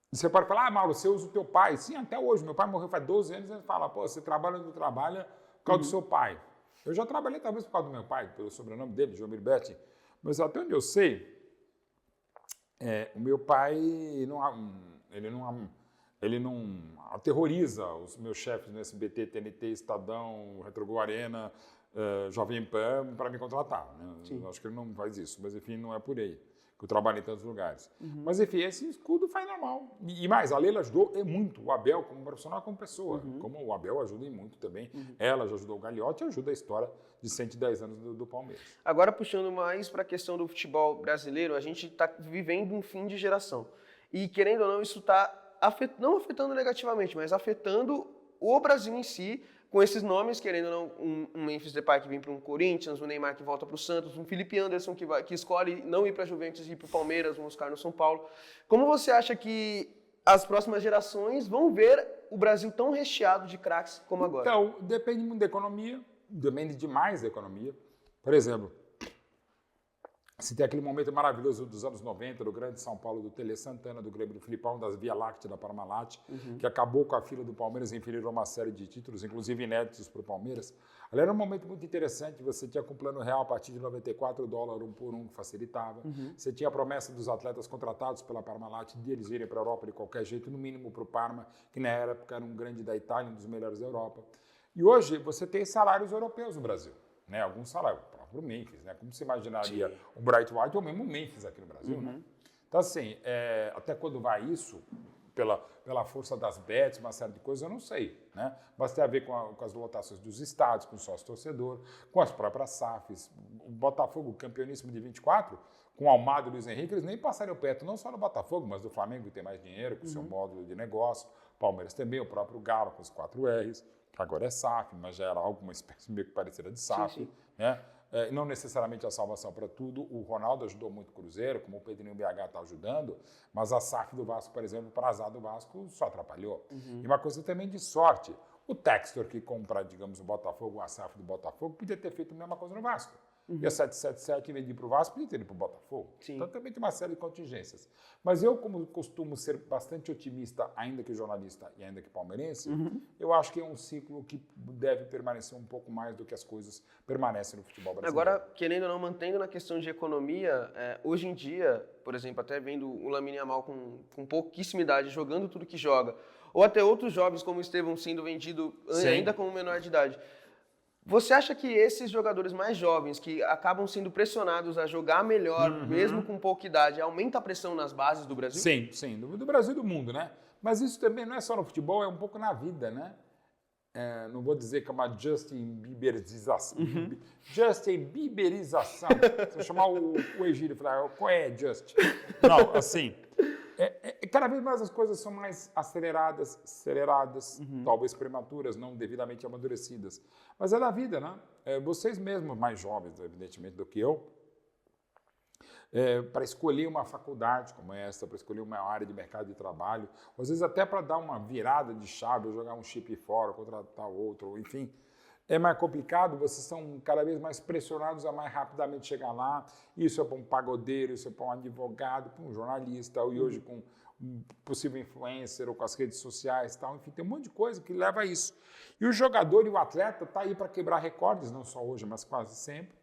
Speaker 2: você pode falar, Mauro, você usa o teu pai. Sim, até hoje. Meu pai morreu faz 12 anos e ele fala, pô, você trabalha ou não trabalha por causa do seu pai. Eu já trabalhei talvez por causa do meu pai, pelo sobrenome dele, Jomir Betti. Mas até onde eu sei... o meu pai ele não aterroriza os meus chefes no SBT, TNT, Estadão, Retrogol Arena, Jovem Pan para me contratar. Né? Eu acho que ele não faz isso, mas enfim, não é por aí, que eu trabalho em tantos lugares. Mas enfim, esse escudo faz normal. E mais, a Leila ajudou muito o Abel como profissional, como pessoa. Como o Abel ajuda em muito também. Ela já ajudou o Gagliotti e ajuda a história de 110 anos do Palmeiras.
Speaker 1: Agora, puxando mais para a questão do futebol brasileiro, a gente está vivendo um fim de geração. E, querendo ou não, isso está não afetando negativamente, mas afetando o Brasil em si, com esses nomes, querendo ou não, um Memphis Depay que vem para um Corinthians, um Neymar que volta para o Santos, um Felipe Anderson que escolhe não ir para a Juventus e ir para o Palmeiras, um Oscar no São Paulo. Como você acha que as próximas gerações vão ver o Brasil tão recheado de craques como agora?
Speaker 2: Então, depende muito da economia, depende demais da economia. Por exemplo, Se tem aquele momento maravilhoso dos anos 90, do Grande São Paulo, do Tele Santana, do Grêmio do Filipão, das Via Láctea, da Parmalat, que acabou com a fila do Palmeiras e inferiu uma série de títulos, inclusive inéditos para o Palmeiras. Ali era um momento muito interessante, você tinha com o Plano Real a partir de 94, o dólar 1 por 1 que facilitava. Você tinha a promessa dos atletas contratados pela Parmalat de eles irem para a Europa de qualquer jeito, no mínimo para o Parma, que na época era um grande da Itália, um dos melhores da Europa. E hoje você tem salários europeus no Brasil. Né, alguns salários, o próprio Memphis, né? Como você imaginaria o Bright White ou mesmo o Memphis aqui no Brasil, né? Então, assim, até quando vai isso, pela força das bets, uma série de coisas, eu não sei, né? Mas tem a ver com as lotações dos estádios, com o sócio-torcedor, com as próprias SAFs. O Botafogo, campeoníssimo de 24, com o Almada e o Luiz Henrique, eles nem passaram perto, não só do Botafogo, mas do Flamengo, que tem mais dinheiro, com o seu módulo de negócio, Palmeiras também, o próprio Galo, com os 4 R's, que agora é SAF, mas já era alguma espécie meio que parecida de SAF, né? Não necessariamente a salvação para tudo. O Ronaldo ajudou muito o Cruzeiro, como o Pedrinho BH está ajudando, mas a SAF do Vasco, por exemplo, para azar do Vasco, só atrapalhou. E uma coisa também de sorte. O Textor que compra, digamos, o Botafogo, a SAF do Botafogo, podia ter feito a mesma coisa no Vasco. E a 777, em vez de ir para o Vasco, podia ter ido para o Botafogo. Então também tem uma série de contingências. Mas eu, como costumo ser bastante otimista, ainda que jornalista e ainda que palmeirense, eu acho que é um ciclo que deve permanecer um pouco mais do que as coisas permanecem no futebol brasileiro.
Speaker 1: Agora, querendo ou não, mantendo na questão de economia, hoje em dia, por exemplo, até vendo o Lamine Yamal com pouquíssima idade, jogando tudo que joga, ou até outros jovens como o Estevão sendo vendido ainda como menor de idade, você acha que esses jogadores mais jovens, que acabam sendo pressionados a jogar melhor, mesmo com pouca idade, aumenta a pressão nas bases do Brasil?
Speaker 2: Sim, do Brasil e do mundo, né? Mas isso também não é só no futebol, é um pouco na vida, né? Não vou dizer que é uma Justin Bieberização. Justin Bieberização. Se eu chamar o Egídio e falar, qual é Justin? Não, assim... cada vez mais as coisas são mais aceleradas, talvez prematuras, não devidamente amadurecidas. Mas é da vida, né? Vocês mesmos, mais jovens, evidentemente, do que eu, para escolher uma faculdade como essa, para escolher uma área de mercado de trabalho, às vezes até para dar uma virada de chave, jogar um chip fora, contratar outro, enfim... É mais complicado, vocês são cada vez mais pressionados a mais rapidamente chegar lá. Isso é para um pagodeiro, isso é para um advogado, para um jornalista, e hoje com um possível influencer ou com as redes sociais e tal. Enfim, tem um monte de coisa que leva a isso. E o jogador e o atleta está aí para quebrar recordes, não só hoje, mas quase sempre.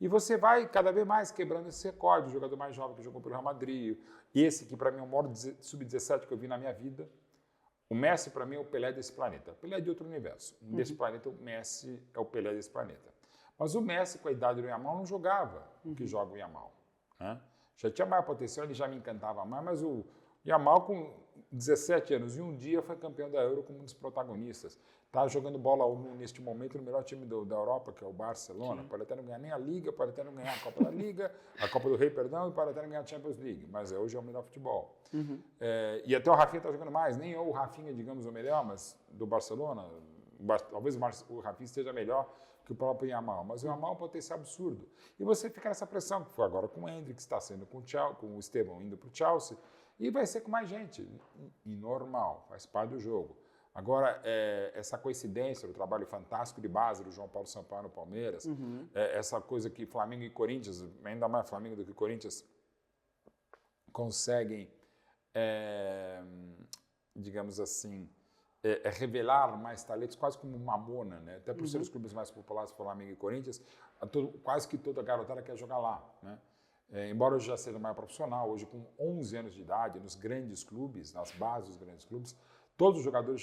Speaker 2: E você vai cada vez mais quebrando esse recorde. O jogador mais jovem que jogou pelo Real Madrid, esse que para mim é o maior sub-17 que eu vi na minha vida. O Messi, para mim, é o Pelé desse planeta. O Pelé é de outro universo. Desse planeta, o Messi é o Pelé desse planeta. Mas o Messi, com a idade do Yamal, não jogava o que joga o Yamal. Né? Já tinha maior potencial, ele já me encantava mais, mas o Yamal, com 17 anos e um dia, foi campeão da Euro como um dos protagonistas. Está jogando bola neste momento no melhor time da Europa, que é o Barcelona. Pode até não ganhar nem a Liga, pode até não ganhar a Copa da Liga, a Copa do Rei, perdão, e pode até não ganhar a Champions League. Mas hoje é o melhor futebol. E até o Rafinha está jogando mais. Nem o Rafinha, digamos, o melhor, mas do Barcelona. Talvez o Rafinha esteja melhor que o próprio Yamal. Mas o Yamal é um potencial absurdo. E você fica nessa pressão, que foi agora com o Endrick, está sendo com o Estevão indo para o Chelsea. E vai ser com mais gente. E normal, faz parte do jogo. Agora, essa coincidência do trabalho fantástico de base do João Paulo Sampaio no Palmeiras, essa coisa que Flamengo e Corinthians, ainda mais Flamengo do que Corinthians, conseguem, digamos assim, revelar mais talentos, quase como Mamona, né? Até por ser os clubes mais populares, Flamengo e Corinthians, quase que toda garotada quer jogar lá, né? Embora eu já seja mais profissional, hoje com 11 anos de idade, nos grandes clubes, nas bases dos grandes clubes, todos os jogadores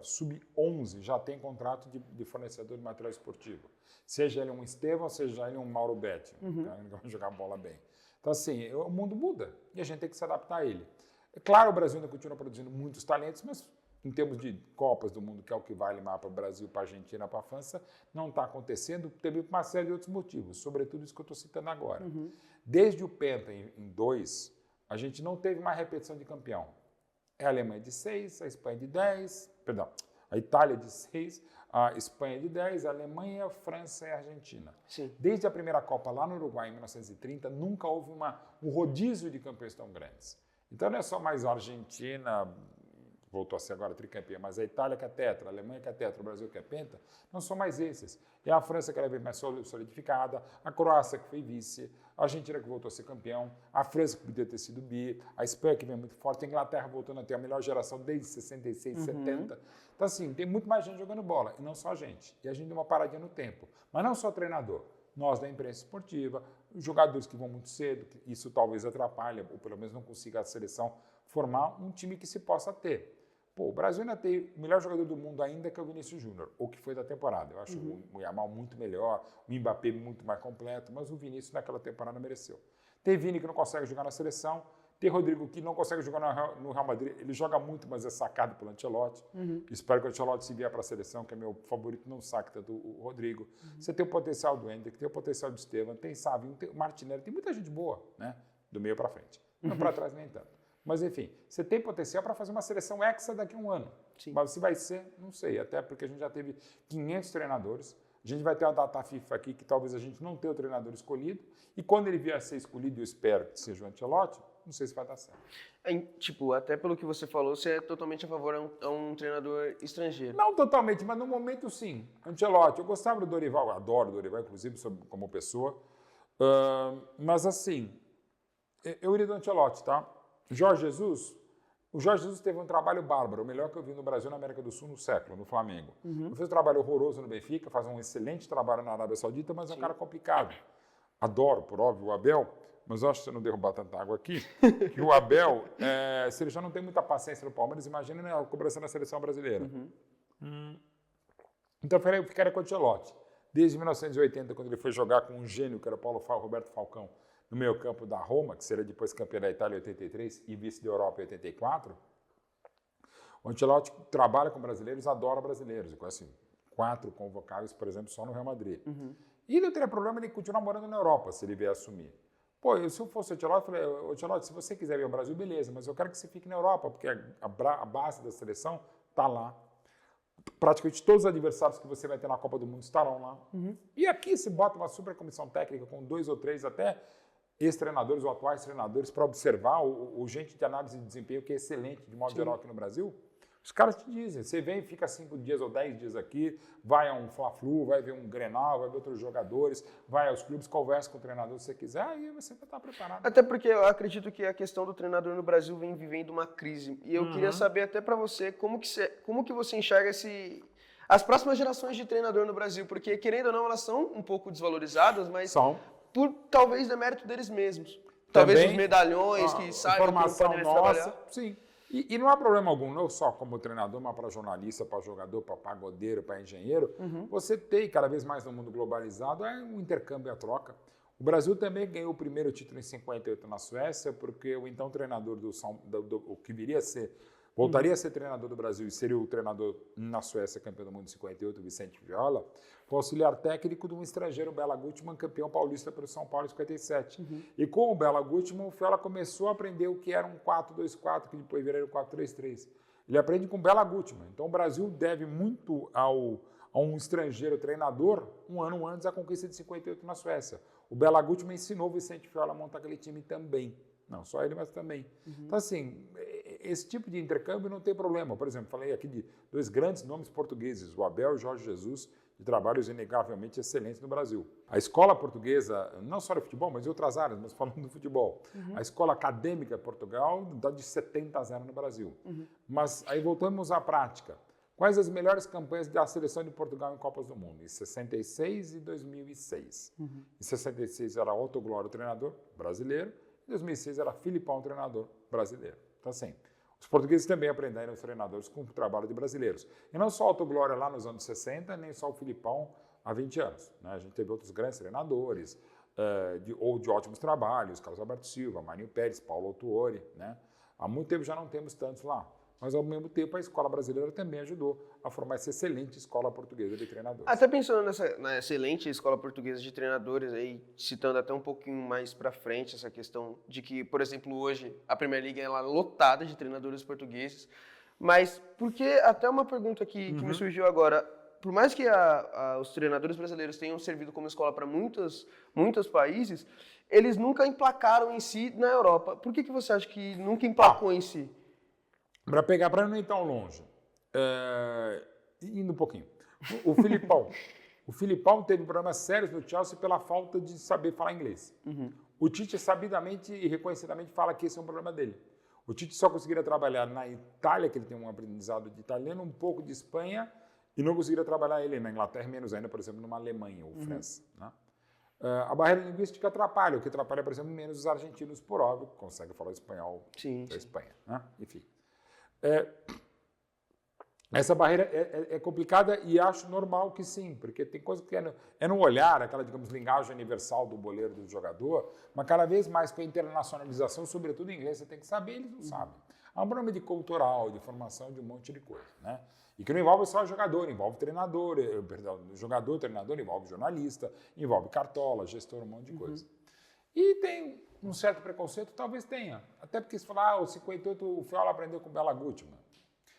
Speaker 2: sub-11 já têm contrato de fornecedor de material esportivo. Seja ele um Estevão, seja ele um Mauro Betti, que vai jogar bola bem. Então, assim, o mundo muda e a gente tem que se adaptar a ele. É claro, o Brasil ainda continua produzindo muitos talentos, mas em termos de Copas do Mundo, que é o que vale mais para o Brasil, para a Argentina, para a França, não está acontecendo, teve uma série de outros motivos, sobretudo isso que eu estou citando agora. Desde o Penta em 2, a gente não teve mais repetição de campeão. A Alemanha de 6, a Espanha de 10, perdão, a Itália de 6, a Espanha de 10, a Alemanha, a França e a Argentina.
Speaker 1: Sim.
Speaker 2: Desde a primeira Copa lá no Uruguai, em 1930, nunca houve um rodízio de campeões tão grandes. Então não é só mais a Argentina, voltou a ser agora tricampeã, mas a Itália que é tetra, a Alemanha que é tetra, o Brasil que é penta, não são mais esses. É a França cada vez mais solidificada, a Croácia que foi vice, a Argentina que voltou a ser campeão, a França que podia ter sido bi, a Espanha que vem muito forte, a Inglaterra voltando a ter a melhor geração desde 66, 70. Então, assim, tem muito mais gente jogando bola, e não só a gente. E a gente deu uma paradinha no tempo. Mas não só treinador. Nós da imprensa esportiva, os jogadores que vão muito cedo, isso talvez atrapalhe, ou pelo menos não consiga a seleção formar um time que se possa ter. Pô, o Brasil ainda tem o melhor jogador do mundo ainda, que é o Vinícius Júnior, ou que foi da temporada. Eu acho o Yamal muito melhor, o Mbappé muito mais completo, mas o Vinícius naquela temporada mereceu. Tem Vini que não consegue jogar na seleção, tem Rodrigo que não consegue jogar no Real Madrid, ele joga muito, mas é sacado pelo Ancelotti. Espero que o Ancelotti se vier para a seleção, que é meu favorito, não saque tanto o Rodrigo. Você tem o potencial do Hendrick, tem o potencial do Estevam, tem Savinho, tem o Martinelli, tem muita gente boa, né? Do meio para frente. Não para trás nem tanto. Mas, enfim, você tem potencial para fazer uma seleção hexa daqui a um ano.
Speaker 1: Sim.
Speaker 2: Mas se vai ser, não sei. Até porque a gente já teve 500 treinadores. A gente vai ter uma data FIFA aqui que talvez a gente não tenha o treinador escolhido. E quando ele vier a ser escolhido, eu espero que seja o Ancelotti, não sei se vai dar certo.
Speaker 1: Tipo, até pelo que você falou, você é totalmente a favor a um treinador estrangeiro.
Speaker 2: Não totalmente, mas no momento sim. Ancelotti, eu gostava do Dorival, eu adoro o Dorival, inclusive, como pessoa. Mas assim, eu iria do Ancelotti, tá? O Jorge Jesus teve um trabalho bárbaro, o melhor que eu vi no Brasil, na América do Sul, no século, no Flamengo. Ele fez um trabalho horroroso no Benfica, faz um excelente trabalho na Arábia Saudita, mas é um cara complicado. Adoro, por óbvio, o Abel, mas eu acho que se eu não derrubar tanta água aqui, que o Abel, se ele já não tem muita paciência no Palmeiras, imagina a cobrança na seleção brasileira. Então eu ficaria com o Ancelotti. Desde 1980, quando ele foi jogar com um gênio, que era Roberto Falcão, no meio campo da Roma, que seria depois campeão da Itália em 83 e vice da Europa em 84, o Ancelotti trabalha com brasileiros, adora brasileiros. Eu conheço 4 convocáveis, por exemplo, só no Real Madrid. E não teria problema ele continuar morando na Europa, se ele vier assumir. Pô, se eu fosse o Ancelotti, eu falei, Ancelotti, se você quiser vir ao Brasil, beleza, mas eu quero que você fique na Europa, porque a base da seleção está lá. Praticamente todos os adversários que você vai ter na Copa do Mundo estarão lá. E aqui se bota uma super comissão técnica com 2 ou 3 até ex-treinadores ou atuais treinadores para observar o gente de análise de desempenho que é excelente, de modo geral, aqui no Brasil. Os caras te dizem, você vem, fica 5 dias ou 10 dias aqui, vai a um Fla-Flu, vai ver um Grenal, vai ver outros jogadores, vai aos clubes, conversa com o treinador se você quiser, aí você vai estar preparado.
Speaker 1: Até porque eu acredito que a questão do treinador no Brasil vem vivendo uma crise. E eu queria saber até para você, como que você enxerga as próximas gerações de treinador no Brasil, porque querendo ou não, elas são um pouco desvalorizadas, mas
Speaker 2: São.
Speaker 1: Por talvez demérito deles mesmos. Talvez
Speaker 2: Também,
Speaker 1: os medalhões que saibam que não podem mais trabalhar.
Speaker 2: Sim. E não há problema algum, não só como treinador, mas para jornalista, para jogador, para pagodeiro, para engenheiro. Você tem, cada vez mais no mundo globalizado, um intercâmbio e a troca. O Brasil também ganhou o primeiro título em 58 na Suécia, porque o então treinador o que viria a ser, voltaria a ser treinador do Brasil e seria o treinador na Suécia, campeão do mundo em 58, Vicente Viola, foi auxiliar técnico de um estrangeiro, o Bela Gutmann, campeão paulista pelo São Paulo em 57. E com o Bela Gutmann, o Viola começou a aprender o que era um 4-2-4, que depois viraria o 4-3-3. Ele aprende com o Bela Gutmann. Então o Brasil deve muito a um estrangeiro treinador, um ano antes da conquista de 58 na Suécia. O Bela Gutmann ensinou o Vicente Viola a montar aquele time também. Não só ele, mas também. Então, assim, esse tipo de intercâmbio não tem problema. Por exemplo, falei aqui de 2 grandes nomes portugueses, o Abel e o Jorge Jesus, de trabalhos inegavelmente excelentes no Brasil. A escola portuguesa, não só no futebol, mas em outras áreas, mas falando do futebol, a escola acadêmica de Portugal dá de 70-0 no Brasil. Mas aí voltamos à prática. Quais as melhores campanhas da seleção de Portugal em Copas do Mundo? Em 66 e 2006. Em 66 era Otto Glória, o treinador brasileiro. Em 2006 era Filipão, o treinador brasileiro. Então, assim, os portugueses também aprenderam os treinadores com o trabalho de brasileiros. E não só o Otto Glória lá nos anos 60, nem só o Filipão há 20 anos. Né? A gente teve outros grandes treinadores, de ótimos trabalhos, Carlos Alberto Silva, Marinho Pérez, Paulo Autuori. Né? Há muito tempo já não temos tantos lá. Mas, ao mesmo tempo, a escola brasileira também ajudou a formar essa excelente escola portuguesa de treinadores.
Speaker 1: Até pensando na excelente escola portuguesa de treinadores, aí, citando até um pouquinho mais para frente essa questão de que, por exemplo, hoje a Premier League é lotada de treinadores portugueses, mas porque até uma pergunta que me surgiu agora, por mais que os treinadores brasileiros tenham servido como escola para muitos países, eles nunca emplacaram em si na Europa. Por que você acha que nunca emplacou em si?
Speaker 2: Para não ir tão longe, indo um pouquinho, o Filipão. O Filipão teve problemas sérios no Chelsea pela falta de saber falar inglês. O Tite sabidamente e reconhecidamente fala que esse é um problema dele. O Tite só conseguiria trabalhar na Itália, que ele tem um aprendizado de italiano, um pouco de Espanha, e não conseguiria trabalhar ele na Inglaterra, menos ainda, por exemplo, numa Alemanha ou França. Né? A barreira linguística atrapalha, o que atrapalha, por exemplo, menos os argentinos, por óbvio, que conseguem falar espanhol da Espanha. Né? Enfim. Essa barreira é complicada e acho normal que sim, porque tem coisa que é no olhar, aquela, digamos, linguagem universal do boleiro do jogador, mas cada vez mais com a internacionalização, sobretudo em inglês, você tem que saber, eles não sabem. Há um problema de cultural, de formação, de um monte de coisa, né? E que não envolve só o jogador, envolve treinador, jogador, treinador, envolve jornalista, envolve cartola, gestor, um monte de coisa. E tem um certo preconceito, talvez tenha, até porque se falar, o 58 o Feola aprendeu com o Bela Gutmann.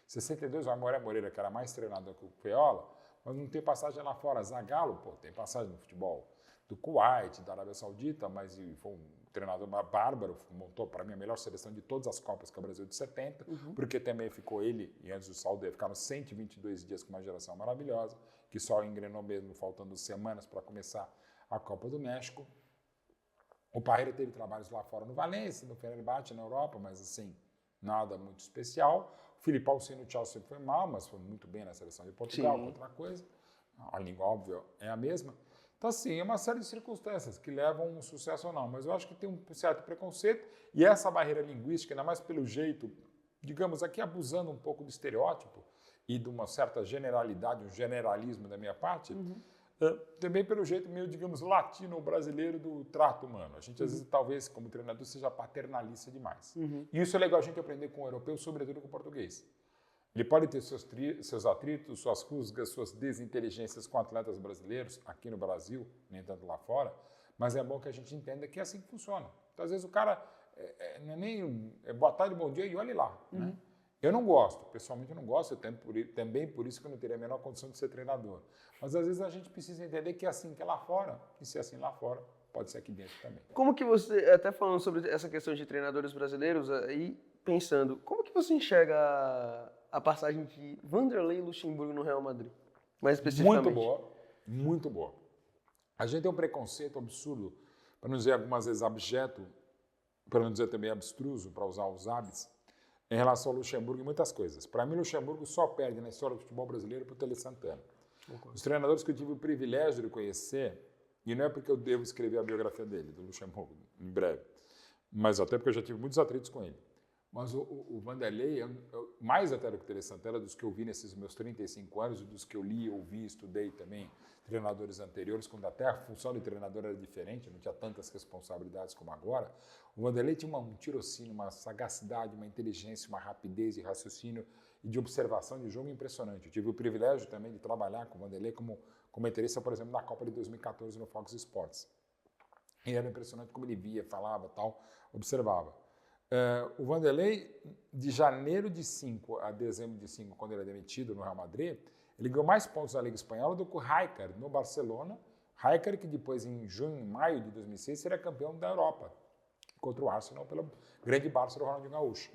Speaker 2: 62, o Amoré Moreira, que era mais treinador que o Feola, mas não tem passagem lá fora. Zagallo, tem passagem no futebol do Kuwait, da Arábia Saudita, mas foi um treinador bárbaro, montou para mim a melhor seleção de todas as Copas que é o Brasil de 70, porque também ficou ele, e antes do Saldanha, ficaram 122 dias com uma geração maravilhosa, que só engrenou mesmo faltando semanas para começar a Copa do México. O Parreira teve trabalhos lá fora no Valência, no Fenerbahçe, na Europa, mas assim, nada muito especial. O Filipão, sim, no Chelsea foi mal, mas foi muito bem na seleção de Portugal, outra coisa. A língua, óbvio, é a mesma. Então, assim, é uma série de circunstâncias que levam a um sucesso ou não. Mas eu acho que tem um certo preconceito e essa barreira linguística, ainda mais pelo jeito, digamos aqui, abusando um pouco do estereótipo e de uma certa generalidade, um generalismo da minha parte, também pelo jeito meio, digamos, latino-brasileiro do trato humano. A gente, às vezes, talvez, como treinador, seja paternalista demais. E isso é legal a gente aprender com o europeu, sobretudo com o português. Ele pode ter seus atritos, suas rusgas, suas desinteligências com atletas brasileiros, aqui no Brasil, nem tanto lá fora, mas é bom que a gente entenda que é assim que funciona. Então, às vezes, o cara não é nem boa tarde, bom dia e olhe lá. Né? Eu não gosto, pessoalmente eu não gosto, também por isso que eu não teria a menor condição de ser treinador. Mas às vezes a gente precisa entender que é assim que é lá fora, e se é assim lá fora, pode ser aqui dentro também.
Speaker 1: Como que você, até falando sobre essa questão de treinadores brasileiros, aí pensando, como que você enxerga a passagem de Vanderlei Luxemburgo no Real Madrid? Mais especificamente.
Speaker 2: Muito boa. A gente tem um preconceito absurdo, para não dizer algumas vezes abjeto, para não dizer também abstruso, para usar os hábitos, em relação ao Luxemburgo e muitas coisas. Para mim, Luxemburgo só perde na história do futebol brasileiro para o Tele Santana. Os treinadores que eu tive o privilégio de conhecer, e não é porque eu devo escrever a biografia dele, do Luxemburgo, em breve, mas até porque eu já tive muitos atritos com ele. Mas o Vanderlei, mais até do que o Tele Santana, dos que eu vi nesses meus 35 anos, e dos que eu li, ouvi, estudei também, treinadores anteriores, quando até a função de treinador era diferente, não tinha tantas responsabilidades como agora, o Vanderlei tinha um tirocínio, uma sagacidade, uma inteligência, uma rapidez de raciocínio e de observação de jogo impressionante. Eu tive o privilégio também de trabalhar com o Vanderlei como comentarista, por exemplo, na Copa de 2014 no Fox Sports. E era impressionante como ele via, falava, tal, observava. O Vanderlei, de janeiro de 5 a dezembro de 5, quando ele é demitido no Real Madrid, ele ganhou mais pontos na Liga Espanhola do que o Rijkaard no Barcelona. Rijkaard, que depois, em maio de 2006, seria campeão da Europa, contra o Arsenal, pelo grande Barça do Ronaldinho Gaúcho.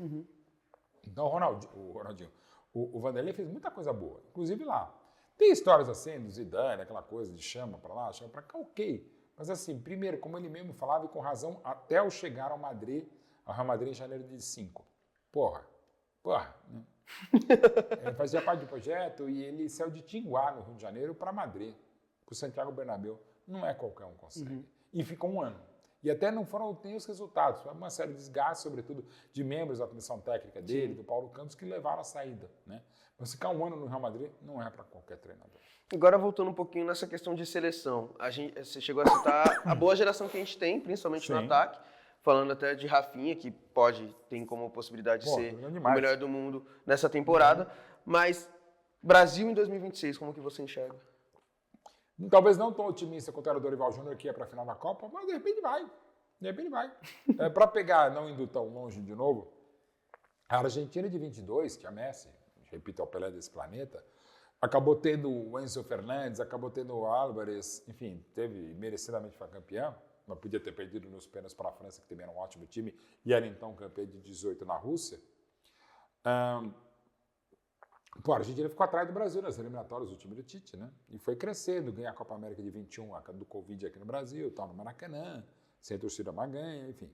Speaker 2: Então, o Vanderlei fez muita coisa boa, inclusive lá. Tem histórias assim, do Zidane, aquela coisa de chama para lá, chama para cá, ok. Mas assim, primeiro, como ele mesmo falava, e com razão, até ao chegar ao Real Madrid em janeiro de 5. Porra. Né? Ele fazia parte do projeto e ele saiu de Tinguá, no Rio de Janeiro, para Madrid, para o Santiago Bernabéu. Não é qualquer um consegue. E ficou um ano. E até não foram nem os resultados, foi uma série de desgastes, sobretudo de membros da comissão técnica dele, do Paulo Campos, que levaram à saída. Né? Mas ficar um ano no Real Madrid não é para qualquer treinador.
Speaker 1: Agora, voltando um pouquinho nessa questão de seleção, você chegou a citar a boa geração que a gente tem, principalmente no ataque, falando até de Rafinha, que tem como possibilidade de ser o melhor do mundo nessa temporada, mas Brasil em 2026, como que você enxerga?
Speaker 2: Talvez não tão otimista quanto era o Dorival Júnior, que ia para a final da Copa, mas de repente vai. Para pegar, não indo tão longe de novo, a Argentina de 22, que é a Messi, repito, é o Pelé desse planeta, acabou tendo o Enzo Fernandes, acabou tendo o Álvares, enfim, teve merecidamente foi campeão, mas podia ter perdido nos pênaltis para a França, que também era um ótimo time, e era então campeão de 18 na Rússia. Pô, a Argentina ficou atrás do Brasil nas eliminatórias do time do Tite, né? E foi crescendo, ganha a Copa América de 21, a do Covid aqui no Brasil, tal, no Maracanã, sem torcida, mas ganha, enfim.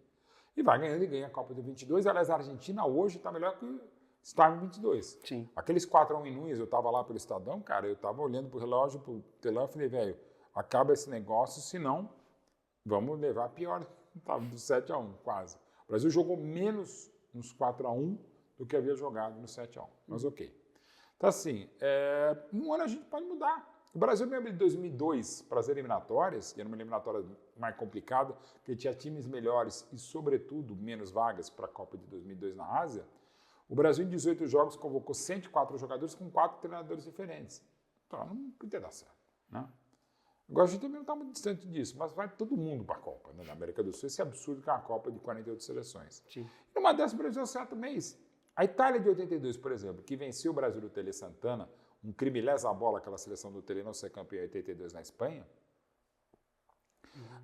Speaker 2: E vai ganhando e ganha a Copa de 22. Aliás, a Argentina hoje está melhor que estava em 22.
Speaker 1: Sim.
Speaker 2: Aqueles 4-1 em Nunes, eu estava lá pelo Estadão, cara, eu estava olhando pro relógio, pro telão, e falei, velho, acaba esse negócio, senão vamos levar pior. Estava do 7-1, quase. O Brasil jogou menos nos 4-1 do que havia jogado no 7-1, mas ok. Então, assim, em um ano a gente pode mudar. O Brasil mesmo de 2002 para as eliminatórias, que era uma eliminatória mais complicada, porque tinha times melhores e, sobretudo, menos vagas para a Copa de 2002 na Ásia, o Brasil em 18 jogos convocou 104 jogadores com 4 treinadores diferentes. Então, não podia dar certo, né? Agora, a gente também não está muito distante disso, mas vai todo mundo para a Copa, né? Na América do Sul. Esse absurdo que é uma Copa de 48 seleções.
Speaker 1: Sim.
Speaker 2: E numa dessas, o Brasil acerta o mês. A Itália de 82, por exemplo, que venceu o Brasil do Tele Santana, um crime lesa a bola, aquela seleção do Tele não ser campeã em 82 na Espanha,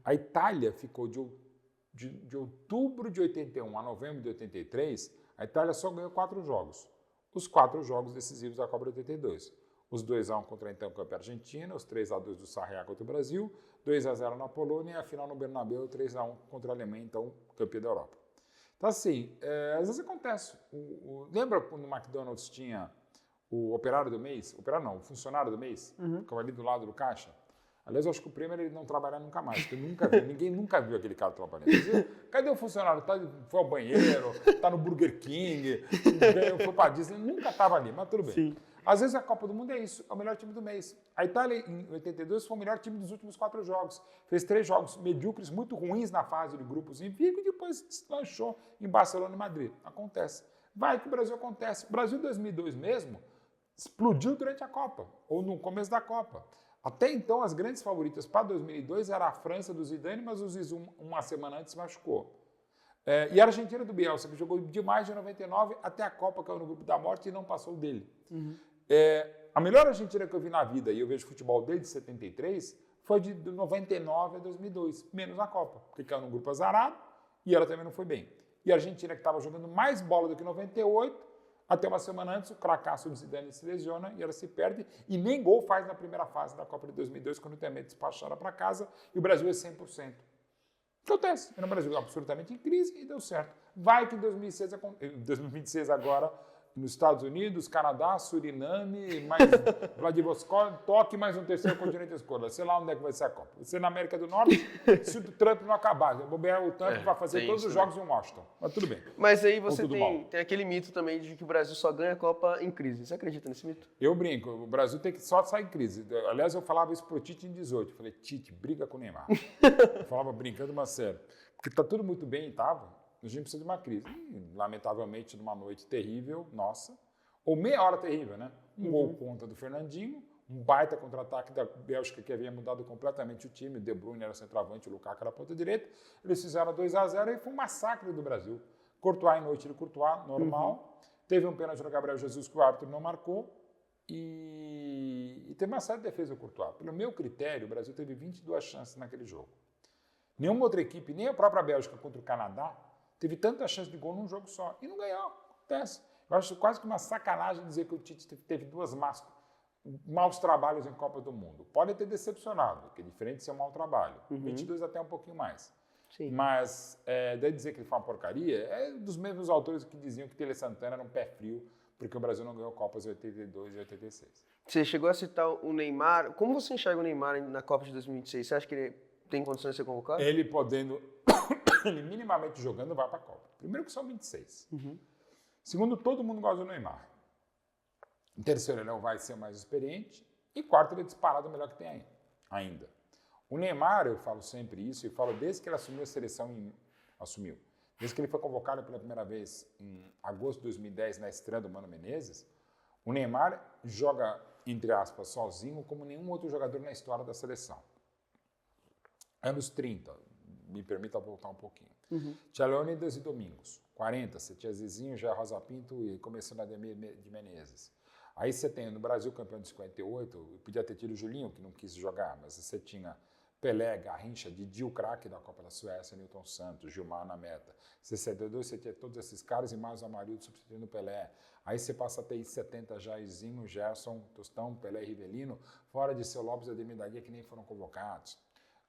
Speaker 2: a Itália ficou de outubro de 81 a novembro de 83, a Itália só ganhou 4 jogos. Os 4 jogos decisivos da Copa de 82. Os 2-1 contra a então campeã Argentina, os 3-2 do Sarriá contra o Brasil, 2-0 na Polônia e a final no Bernabéu, 3-1 contra a Alemanha, então campeã da Europa. Então, assim, às vezes acontece. Lembra quando o McDonald's tinha o operário do mês? Operário não, o funcionário do mês, que ficava ali do lado do caixa? Aliás, eu acho que o prêmio era ele não trabalhar nunca mais, porque ninguém nunca viu aquele cara trabalhando. Cadê o funcionário? Foi ao banheiro, está no Burger King, foi para Disney, nunca estava ali, mas tudo bem.
Speaker 1: Sim.
Speaker 2: Às vezes a Copa do Mundo é isso, é o melhor time do mês. A Itália, em 82, foi o melhor time dos últimos 4 jogos. Fez 3 jogos medíocres, muito ruins na fase de grupos em Vigo e depois deslanchou em Barcelona e Madrid. Acontece. Vai que o Brasil acontece. O Brasil 2002 mesmo explodiu durante a Copa, ou no começo da Copa. Até então, as grandes favoritas para 2002 era a França do Zidane, mas o Zizou uma semana antes machucou. E a Argentina do Bielsa, que jogou demais de 99 até a Copa, caiu no grupo da morte e não passou dele. A melhor Argentina que eu vi na vida, e eu vejo futebol desde 73, foi de 99 a 2002, menos na Copa, porque caiu no grupo azarado e ela também não foi bem. E a Argentina, que estava jogando mais bola do que 98, até uma semana antes, o cracaço do Zidane se lesiona e ela se perde, e nem gol faz na primeira fase da Copa de 2002, quando também despacharam para casa, e o Brasil é 100%. Acontece. Era um Brasil absolutamente em crise e deu certo. Vai que em 2026 agora, nos Estados Unidos, Canadá, Suriname, mais Vladivostok, mais um terceiro continente escolha. Sei lá onde é que vai ser a Copa. Vai ser na América do Norte, se o Trump não acabar. O Trump vai fazer todos os jogos em Washington. Mas tudo bem.
Speaker 1: Mas aí você tem aquele mito também de que o Brasil só ganha a Copa em crise. Você acredita nesse mito?
Speaker 2: Eu brinco. O Brasil tem que só sair em crise. Aliás, eu falava isso pro Tite em 18. Eu falei, Tite, briga com o Neymar. Eu falava brincando, mas sério. Porque tá tudo muito bem e tava. A gente precisa de uma crise. E, lamentavelmente, numa noite terrível, nossa, ou meia hora terrível, né? Um gol contra do Fernandinho, um baita contra-ataque da Bélgica que havia mudado completamente o time, o De Bruyne era centroavante, o Lukaku era ponta direita, eles fizeram 2-0 e foi um massacre do Brasil. Courtois em noite de Courtois, normal, teve um pênalti no Gabriel Jesus que o árbitro não marcou e teve uma série de defesas do Courtois. Pelo meu critério, o Brasil teve 22 chances naquele jogo. Nenhuma outra equipe, nem a própria Bélgica contra o Canadá, teve tanta chance de gol num jogo só. E não ganhou. Acontece. Eu acho quase que uma sacanagem dizer que o Tite teve 2 maus trabalhos em Copa do Mundo. Pode ter decepcionado, que é diferente de ser um mau trabalho. 22 até um pouquinho mais.
Speaker 1: Sim.
Speaker 2: Mas daí dizer que ele foi uma porcaria, é dos mesmos autores que diziam que Tele Santana era um pé frio, porque o Brasil não ganhou Copas em 82 e 86.
Speaker 1: Você chegou a citar o Neymar. Como você enxerga o Neymar na Copa de 2026? Você acha que ele tem condições de ser convocado?
Speaker 2: Ele podendo... ele minimamente jogando vai para a Copa. Primeiro que são 26. Segundo, todo mundo gosta do Neymar. Em terceiro, ele vai ser mais experiente. E quarto, ele é disparado o melhor que tem ainda. O Neymar, eu falo sempre isso, e falo desde que ele assumiu a seleção, desde que ele foi convocado pela primeira vez em agosto de 2010, na estreia do Mano Menezes, o Neymar joga, entre aspas, sozinho, como nenhum outro jogador na história da seleção. Anos 30, me permita voltar um pouquinho. Tinha Leônidas e Domingos. 40, você tinha Zizinho, Jair Rosa Pinto e começando a Ademir de Menezes. Aí você tem no Brasil campeão de 58, podia ter tido o Julinho, que não quis jogar, mas você tinha Pelé, Garrincha, Didi, o craque da Copa da Suécia, Newton Santos, Gilmar na meta. 62 você tinha todos esses caras e mais o Amarildo substituindo o Pelé. Aí você passa a ter em 70 Jairzinho, Gerson, Tostão, Pelé e Rivelino, fora de Seu Lopes e Ademir da Guia, que nem foram convocados.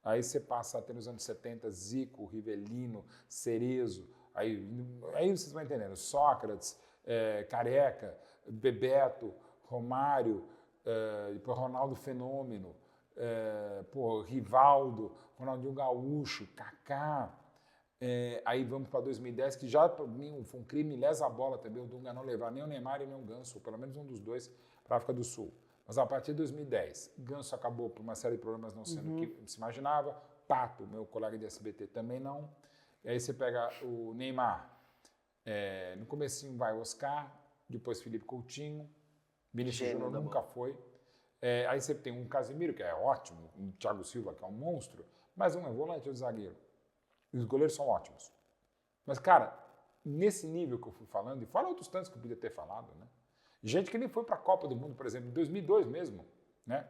Speaker 2: Aí você passa a ter nos anos 70 Zico, Rivelino, Cerezo, aí vocês vão entendendo, Sócrates, Careca, Bebeto, Romário, Ronaldo Fenômeno, Rivaldo, Ronaldinho Gaúcho, Kaká. Aí vamos para 2010, que já para mim foi um crime lesa a bola também, o Dunga não levar nem o Neymar e nem o Ganso, ou pelo menos um dos dois, para a África do Sul. Mas a partir de 2010, Ganso acabou por uma série de problemas não sendo o que se imaginava, Pato, meu colega de SBT, também não. E aí você pega o Neymar, no comecinho vai Oscar, depois Felipe Coutinho, Vinícius Júnior nunca foi. Aí você tem um Casemiro, que é ótimo, um Thiago Silva, que é um monstro, mas um é volante ou zagueiro. E os goleiros são ótimos. Mas, cara, nesse nível que eu fui falando, e fora outros tantos que eu podia ter falado, né? Gente que nem foi para a Copa do Mundo, por exemplo, em 2002 mesmo, né?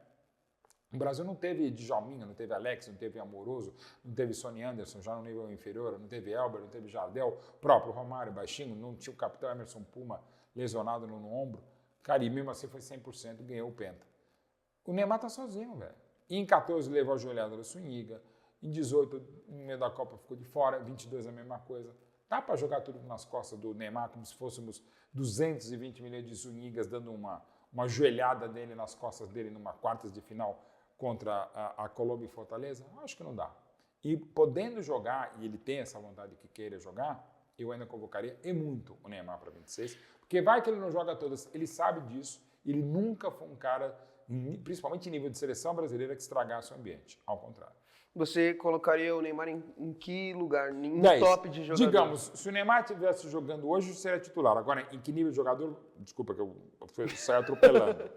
Speaker 2: O Brasil não teve Djalminha, não teve Alex, não teve Amoroso, não teve Sonny Anderson, já no nível inferior, não teve Elber, não teve Jardel, próprio Romário, baixinho, não tinha o capitão Emerson Puma lesionado no ombro. Cara, e mesmo assim foi 100%, ganhou o Penta. O Neymar tá sozinho, velho. E em 14 levou a joelhada da Swinga, em 18 no meio da Copa ficou de fora, 22 a mesma coisa. Dá para jogar tudo nas costas do Neymar como se fôssemos 220 milhões de Zunigas dando uma joelhada dele nas costas dele numa quartas de final contra a Colômbia e Fortaleza? Acho que não dá. E podendo jogar, e ele tem essa vontade que queira jogar, eu ainda convocaria e muito o Neymar para 26, porque vai que ele não joga todas, ele sabe disso, ele nunca foi um cara, principalmente em nível de seleção brasileira, que estragasse o ambiente, ao contrário.
Speaker 1: Você colocaria o Neymar em que lugar? Em
Speaker 2: 10.
Speaker 1: Top de jogador?
Speaker 2: Digamos, se o Neymar estivesse jogando hoje, seria titular. Agora, em que nível de jogador? Desculpa que eu saio atropelando.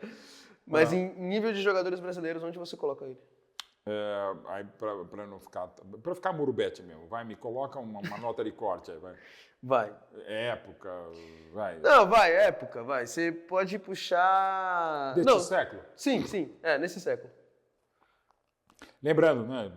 Speaker 1: Mas em nível de jogadores brasileiros, onde você coloca ele?
Speaker 2: Aí para não ficar... Para ficar murubete mesmo, vai, me coloca uma nota de corte aí, vai.
Speaker 1: Vai.
Speaker 2: Época, vai.
Speaker 1: Não, vai, época, vai. Você pode puxar...
Speaker 2: Deste século?
Speaker 1: Sim, nesse século.
Speaker 2: Lembrando, né,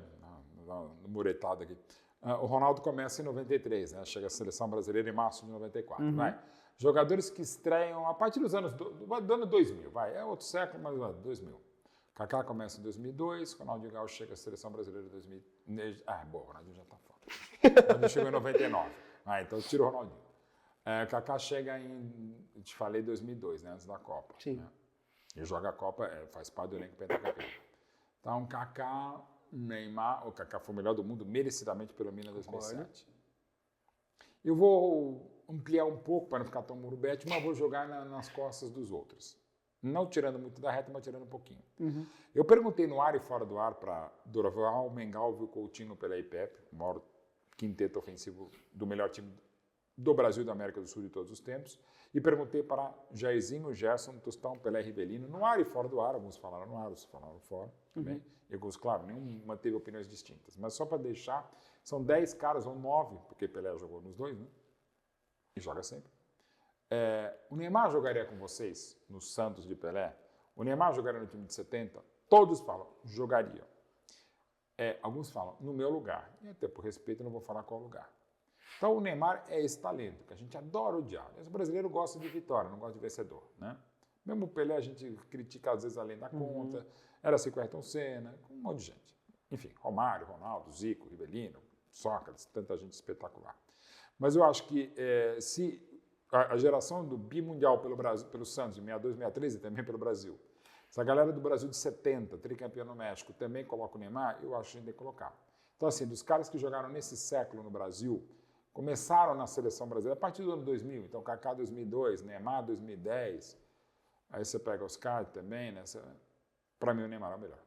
Speaker 2: muretado aqui, o Ronaldo começa em 93, né, chega à seleção brasileira em março de 94, vai. Jogadores que estreiam a partir dos anos, do ano 2000, vai, é outro século, mas 2000. Kaká começa em 2002, Ronaldinho Gaúcho chega à seleção brasileira em 2000, o Ronaldinho já está fora. Ronaldinho chegou em 99, então tira o Ronaldinho. Kaká chega eu te falei, 2002, né, antes da Copa.
Speaker 1: Sim.
Speaker 2: Né? E joga a Copa, faz parte do elenco pentacampeão. Então, Kaká, Neymar, o Kaká foi o melhor do mundo, merecidamente pelo Milan 2007. Eu vou ampliar um pouco para não ficar tão murubete, mas vou jogar nas costas dos outros. Não tirando muito da reta, mas tirando um pouquinho. Eu perguntei no ar e fora do ar para Dorival, Mengalvio, Coutinho, Pelé e Pepe, o maior quinteto ofensivo do melhor time do Brasil e da América do Sul de todos os tempos, e perguntei para Jairzinho, Gerson, Tostão, Pelé e Rivelino, no ar e fora do ar, alguns falaram no ar, outros falaram fora também, e alguns, claro, nenhum manteve opiniões distintas, mas só para deixar, são 10 caras, ou 9, porque Pelé jogou nos dois, né? E joga sempre. O Neymar jogaria com vocês no Santos de Pelé? O Neymar jogaria no time de 70? Todos falam, jogaria. Alguns falam, no meu lugar, e até por respeito eu não vou falar qual lugar. Então, o Neymar é esse talento, que a gente adora odiar. O brasileiro gosta de vitória, não gosta de vencedor, né? Mesmo o Pelé, a gente critica às vezes além da conta. Era assim com o Ayrton Senna, com um monte de gente. Enfim, Romário, Ronaldo, Zico, Rivelino, Sócrates, tanta gente espetacular. Mas eu acho que se a geração do bimundial pelo Santos, em 62, 63 e também pelo Brasil, se a galera do Brasil de 70, tricampeão no México, também coloca o Neymar, eu acho que a gente tem que colocar. Então, assim, dos caras que jogaram nesse século no Brasil, começaram na seleção brasileira a partir do ano 2000. Então, Kaká 2002, Neymar 2010. Aí você pega Oscar também, né? Para mim, o Neymar é o melhor.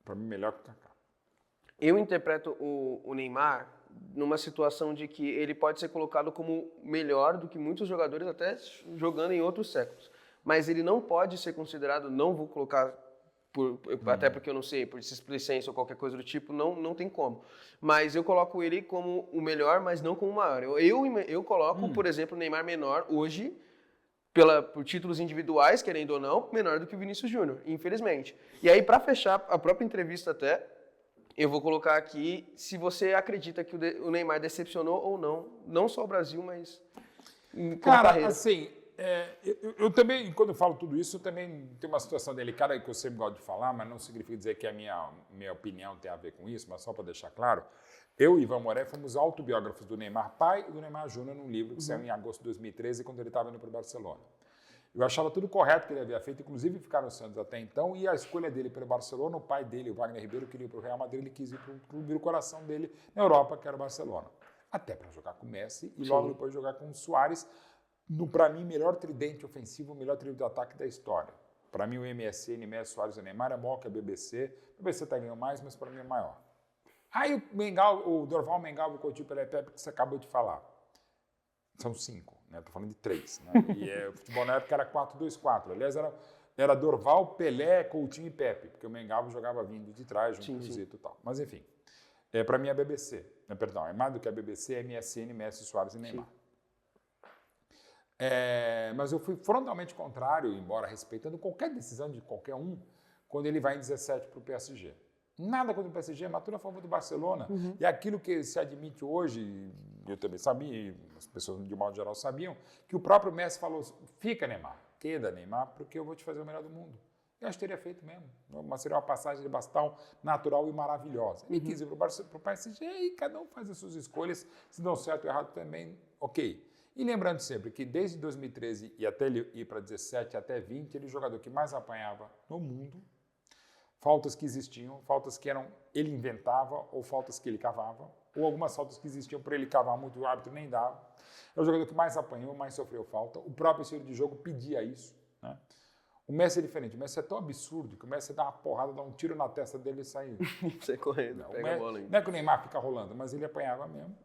Speaker 2: Para mim, melhor que o Kaká.
Speaker 1: Eu interpreto o Neymar numa situação de que ele pode ser colocado como melhor do que muitos jogadores, até jogando em outros séculos. Mas ele não pode ser considerado, não vou colocar... até porque eu não sei, por displicência ou qualquer coisa do tipo, não tem como. Mas eu coloco ele como o melhor, mas não como o maior. Eu coloco, por exemplo, o Neymar menor hoje, por títulos individuais, querendo ou não, menor do que o Vinícius Júnior, infelizmente. E aí, para fechar a própria entrevista até, Eu vou colocar aqui se você acredita que o Neymar decepcionou ou não só o Brasil, mas como carreira.
Speaker 2: Assim, eu também, quando eu falo tudo isso, eu também tenho uma situação delicada que eu sempre gosto de falar, mas não significa dizer que a minha opinião tem a ver com isso, mas só para deixar claro, eu e Ivan Moré fomos autobiógrafos do Neymar pai e do Neymar Júnior num livro que saiu em agosto de 2013, quando ele estava indo para o Barcelona. Eu achava tudo correto que ele havia feito, inclusive ficar no Santos até então, e a escolha dele pelo Barcelona, o pai dele, o Wagner Ribeiro, queria ir para o Real Madrid, ele quis ir para o clube do coração dele na Europa, que era o Barcelona. Até para jogar com o Messi e logo depois jogar com o Suárez, no, para mim, melhor tridente ofensivo, melhor trio de ataque da história. Para mim, o MSN, Messi, Suárez e Neymar é maior que a BBC. A BBC está ganhando mais, mas para mim é maior. Aí o Dorval, Mengal, o Coutinho, Pelé, Pepe, que você acabou de falar. São 5, né? Estou falando de 3. Né? E o futebol na época era 4-2-4. Aliás, era Dorval, Pelé, Coutinho e Pepe, porque o Mengal jogava vindo de trás, junto com o Zito e tal. Mas, enfim, para mim é a BBC. Perdão, é mais do que a BBC, é MSN, Messi, Suárez e Neymar. Mas eu fui frontalmente contrário, embora respeitando qualquer decisão de qualquer um, quando ele vai em 17 para o PSG. Nada contra o PSG, mas tudo a favor do Barcelona. E aquilo que se admite hoje, eu também sabia, as pessoas de modo geral sabiam, que o próprio Messi falou, fica Neymar, queda Neymar, porque eu vou te fazer o melhor do mundo. Eu acho que teria feito mesmo. Mas seria uma passagem de bastão natural e maravilhosa. Ele quis ir para o PSG e cada um faz as suas escolhas, se dão certo ou errado também, ok. E lembrando sempre que desde 2013 e até ele ir para 17 até 20, ele é o jogador que mais apanhava no mundo. Faltas que existiam, faltas que ele inventava ou faltas que ele cavava, ou algumas faltas que existiam para ele cavar muito, o árbitro nem dava. É o jogador que mais apanhou, mais sofreu falta. O próprio estilo de jogo pedia isso, né? O Messi é diferente. O Messi é tão absurdo que o Messi dá uma porrada, dá um tiro na testa dele e sai.
Speaker 1: Sai correndo, pega a bola ainda.
Speaker 2: Não é que o Neymar fica rolando, mas ele apanhava mesmo.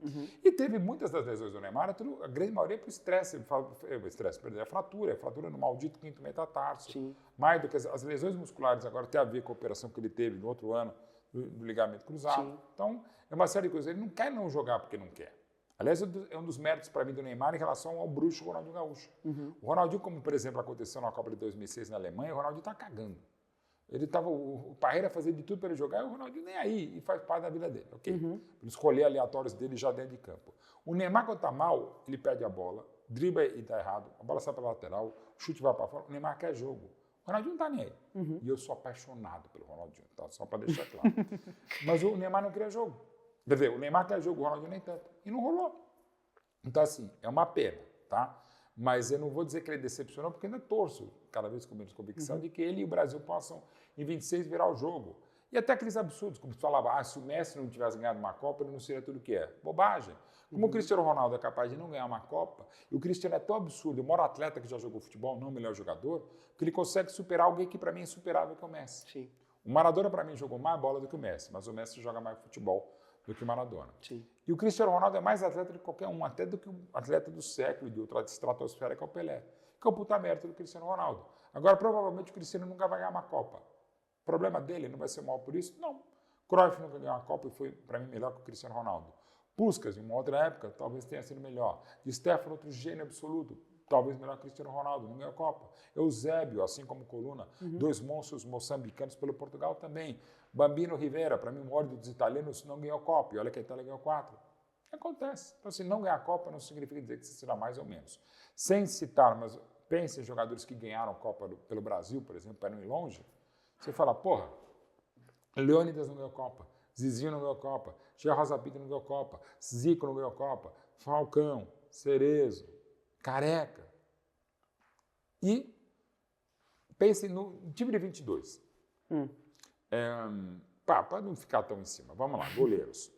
Speaker 2: E teve muitas das lesões do Neymar, a grande maioria por estresse. A fratura no maldito quinto metatarso.
Speaker 1: Sim.
Speaker 2: Mais do que as lesões musculares agora tem a ver com a operação que ele teve no outro ano do ligamento cruzado.
Speaker 1: Sim.
Speaker 2: Então, é uma série de coisas. Ele não quer não jogar porque não quer. Aliás, é um dos méritos para mim do Neymar em relação ao bruxo Ronaldinho Gaúcho. O Ronaldinho, como por exemplo aconteceu na Copa de 2006 na Alemanha, o Ronaldinho está cagando. O Parreira fazia de tudo para ele jogar e o Ronaldinho nem aí, e faz parte da vida dele, ok? Pelos rolês aleatórios dele já dentro de campo. O Neymar, quando está mal, ele perde a bola, dribla e dá errado, a bola sai para a lateral, o chute vai para fora, o Neymar quer jogo. O Ronaldinho não está nem aí. E eu sou apaixonado pelo Ronaldinho, tá? Só para deixar claro. Mas o Neymar não queria jogo. Quer dizer, o Neymar quer jogo, o Ronaldinho nem tanto. E não rolou. Então, assim, é uma pena, tá? Mas eu não vou dizer que ele decepcionou, porque ainda torço, cada vez com menos convicção, de que ele e o Brasil possam, em 26, virar o jogo. E até aqueles absurdos, como se falava, se o Messi não tivesse ganhado uma Copa, ele não seria tudo o que é. Bobagem. Como o Cristiano Ronaldo é capaz de não ganhar uma Copa, e o Cristiano é tão absurdo, o maior atleta que já jogou futebol, não o melhor jogador, que ele consegue superar alguém que para mim é insuperável, que é o Messi.
Speaker 1: Sim.
Speaker 2: O Maradona, para mim, jogou mais bola do que o Messi, mas o Messi joga mais futebol do que o Maradona.
Speaker 1: Sim.
Speaker 2: E o Cristiano Ronaldo é mais atleta do que qualquer um, até do que o atleta do século, de outra estratosfera, que é o Pelé, que é o puta mérito do Cristiano Ronaldo. Agora, provavelmente, o Cristiano nunca vai ganhar uma Copa. O problema dele não vai ser mal por isso? Não. Cruyff nunca ganhou uma Copa e foi, para mim, melhor que o Cristiano Ronaldo. Puskás, em uma outra época, talvez tenha sido melhor. Di Stefano, outro gênio absoluto, talvez melhor que o Cristiano Ronaldo, não ganhou a Copa. Eusébio, assim como Coluna, dois monstros moçambicanos pelo Portugal também. Bambino Rivera, para mim, o maior dos italianos, não ganhou a Copa. E olha que a Itália ganhou 4. Acontece. Então, se não ganhar a Copa, não significa dizer que você será mais ou menos. Sem citar, mas pense em jogadores que ganharam a Copa pelo Brasil, por exemplo, para não ir longe. Você fala, porra, Leônidas não ganhou a Copa, Zizinho não ganhou a Copa, Gia Rosa Pinto não ganhou a Copa, Zico não ganhou a Copa, Falcão, Cerezo, Careca. E pense no time de 22. Para não ficar tão em cima, vamos lá, goleiros.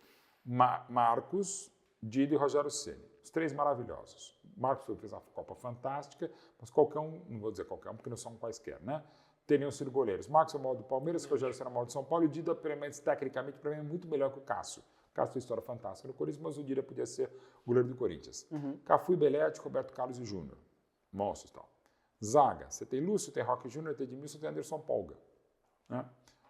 Speaker 2: Marcos, Dido e Rogério Ceni, os 3 maravilhosos. Marcos fez uma Copa fantástica, mas qualquer um, não vou dizer qualquer um, porque não são quaisquer, né? Teriam sido goleiros. Marcos é o maior do Palmeiras, Rogério Ceni é o maior do São Paulo, e o Dido, pelo menos tecnicamente, para mim é muito melhor que o Cássio. O Cássio tem história fantástica no Corinthians, mas o Dido podia ser goleiro do Corinthians. Cafu e Belete, Roberto Carlos e Júnior. Monstros e tal. Zaga, você tem Lúcio, tem Roque Júnior, tem Edmilson, tem Anderson Polga. Né?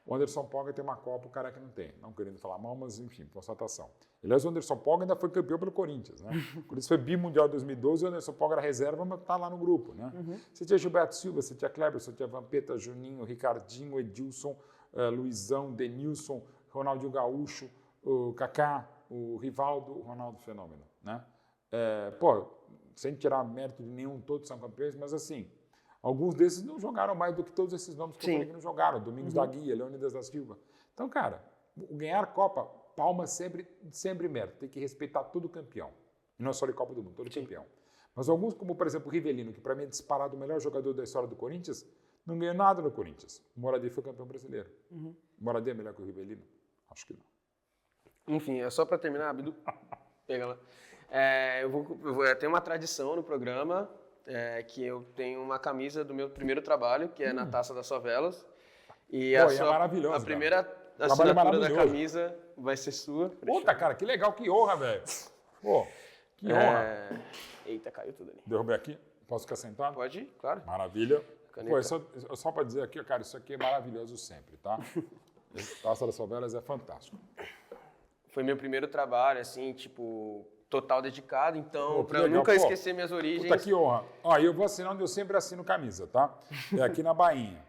Speaker 2: O Anderson Polga tem uma Copa, o cara que não tem. Não querendo falar mal, mas enfim, constatação. Aliás, o Anderson Polga ainda foi campeão pelo Corinthians. Né? O Corinthians foi bimundial em 2012 e o Anderson Polga era reserva, mas está lá no grupo. Né? Você tinha Gilberto Silva, você tinha Kleber, você tinha Vampeta, Juninho, Ricardinho, Edilson, Luizão, Denilson, Ronaldinho Gaúcho, o Kaká, o Rivaldo, o Ronaldo Fenômeno, né? Sem tirar mérito de nenhum, todos são campeões, mas assim, alguns desses não jogaram mais do que todos esses nomes que eu falei que não jogaram. Domingos da Guia, Leônidas da Silva. Então, cara, ganhar Copa, palma sempre mérito. Tem que respeitar todo campeão. E não só de Copa do Mundo, todo campeão. Mas alguns, como por exemplo o Rivelino, que para mim é disparado o melhor jogador da história do Corinthians, não ganhou nada no Corinthians. O Moradia foi campeão brasileiro. O Moradia é melhor que o Rivelino? Acho que não.
Speaker 1: Enfim, é só para terminar, Abdu. Pega lá. Eu tenho uma tradição no programa, que eu tenho uma camisa do meu primeiro trabalho, que é na Taça das Favelas. E
Speaker 2: é maravilhoso.
Speaker 1: A primeira assinatura da camisa vai ser sua.
Speaker 2: Puta, cara, que legal, que honra, velho. Pô, que honra.
Speaker 1: Eita, caiu tudo ali.
Speaker 2: Derrubei aqui. Posso ficar sentado?
Speaker 1: Pode ir, claro.
Speaker 2: Maravilha. Pô, só para dizer aqui, cara, isso aqui é maravilhoso sempre, tá? Taça das Favelas é fantástico.
Speaker 1: Foi meu primeiro trabalho, assim, tipo, total dedicado, então, para eu
Speaker 2: legal.
Speaker 1: nunca esquecer minhas origens.
Speaker 2: Puta, que honra. Ó, eu vou assinar onde eu sempre assino camisa, tá? É aqui na Bainha.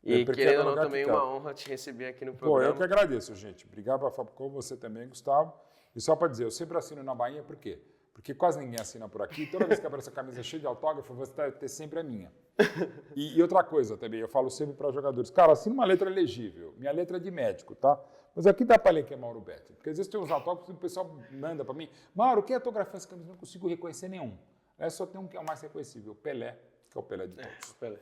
Speaker 1: E querendo ou não, também uma honra te receber aqui no programa.
Speaker 2: Pô, eu que agradeço, gente. Obrigado com você também, Gustavo. E só para dizer, eu sempre assino na Bainha, por quê? Porque quase ninguém assina por aqui. Toda vez que aparece a camisa cheia de autógrafo, você vai ter sempre a minha. E outra coisa também, eu falo sempre para jogadores, cara, assina uma letra legível. Minha letra é de médico, tá? Mas aqui dá para ler que é Mauro Betti. Porque às vezes tem uns autógrafos e o pessoal manda para mim, Mauro, quem autografou essa camisa? Não consigo reconhecer nenhum. Aí só tem um que é o mais reconhecível, o Pelé, que é o Pelé de todos.
Speaker 1: Pelé.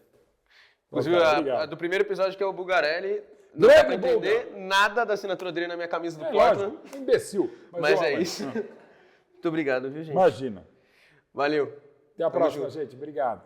Speaker 1: Inclusive, a do primeiro episódio, que é o Bugarelli, não dá para entender nada da assinatura dele na minha camisa do Portland.
Speaker 2: Lógico, imbecil.
Speaker 1: Mas é isso. Muito obrigado, viu, gente?
Speaker 2: Imagina.
Speaker 1: Valeu.
Speaker 2: Até a próxima, gente. Obrigado.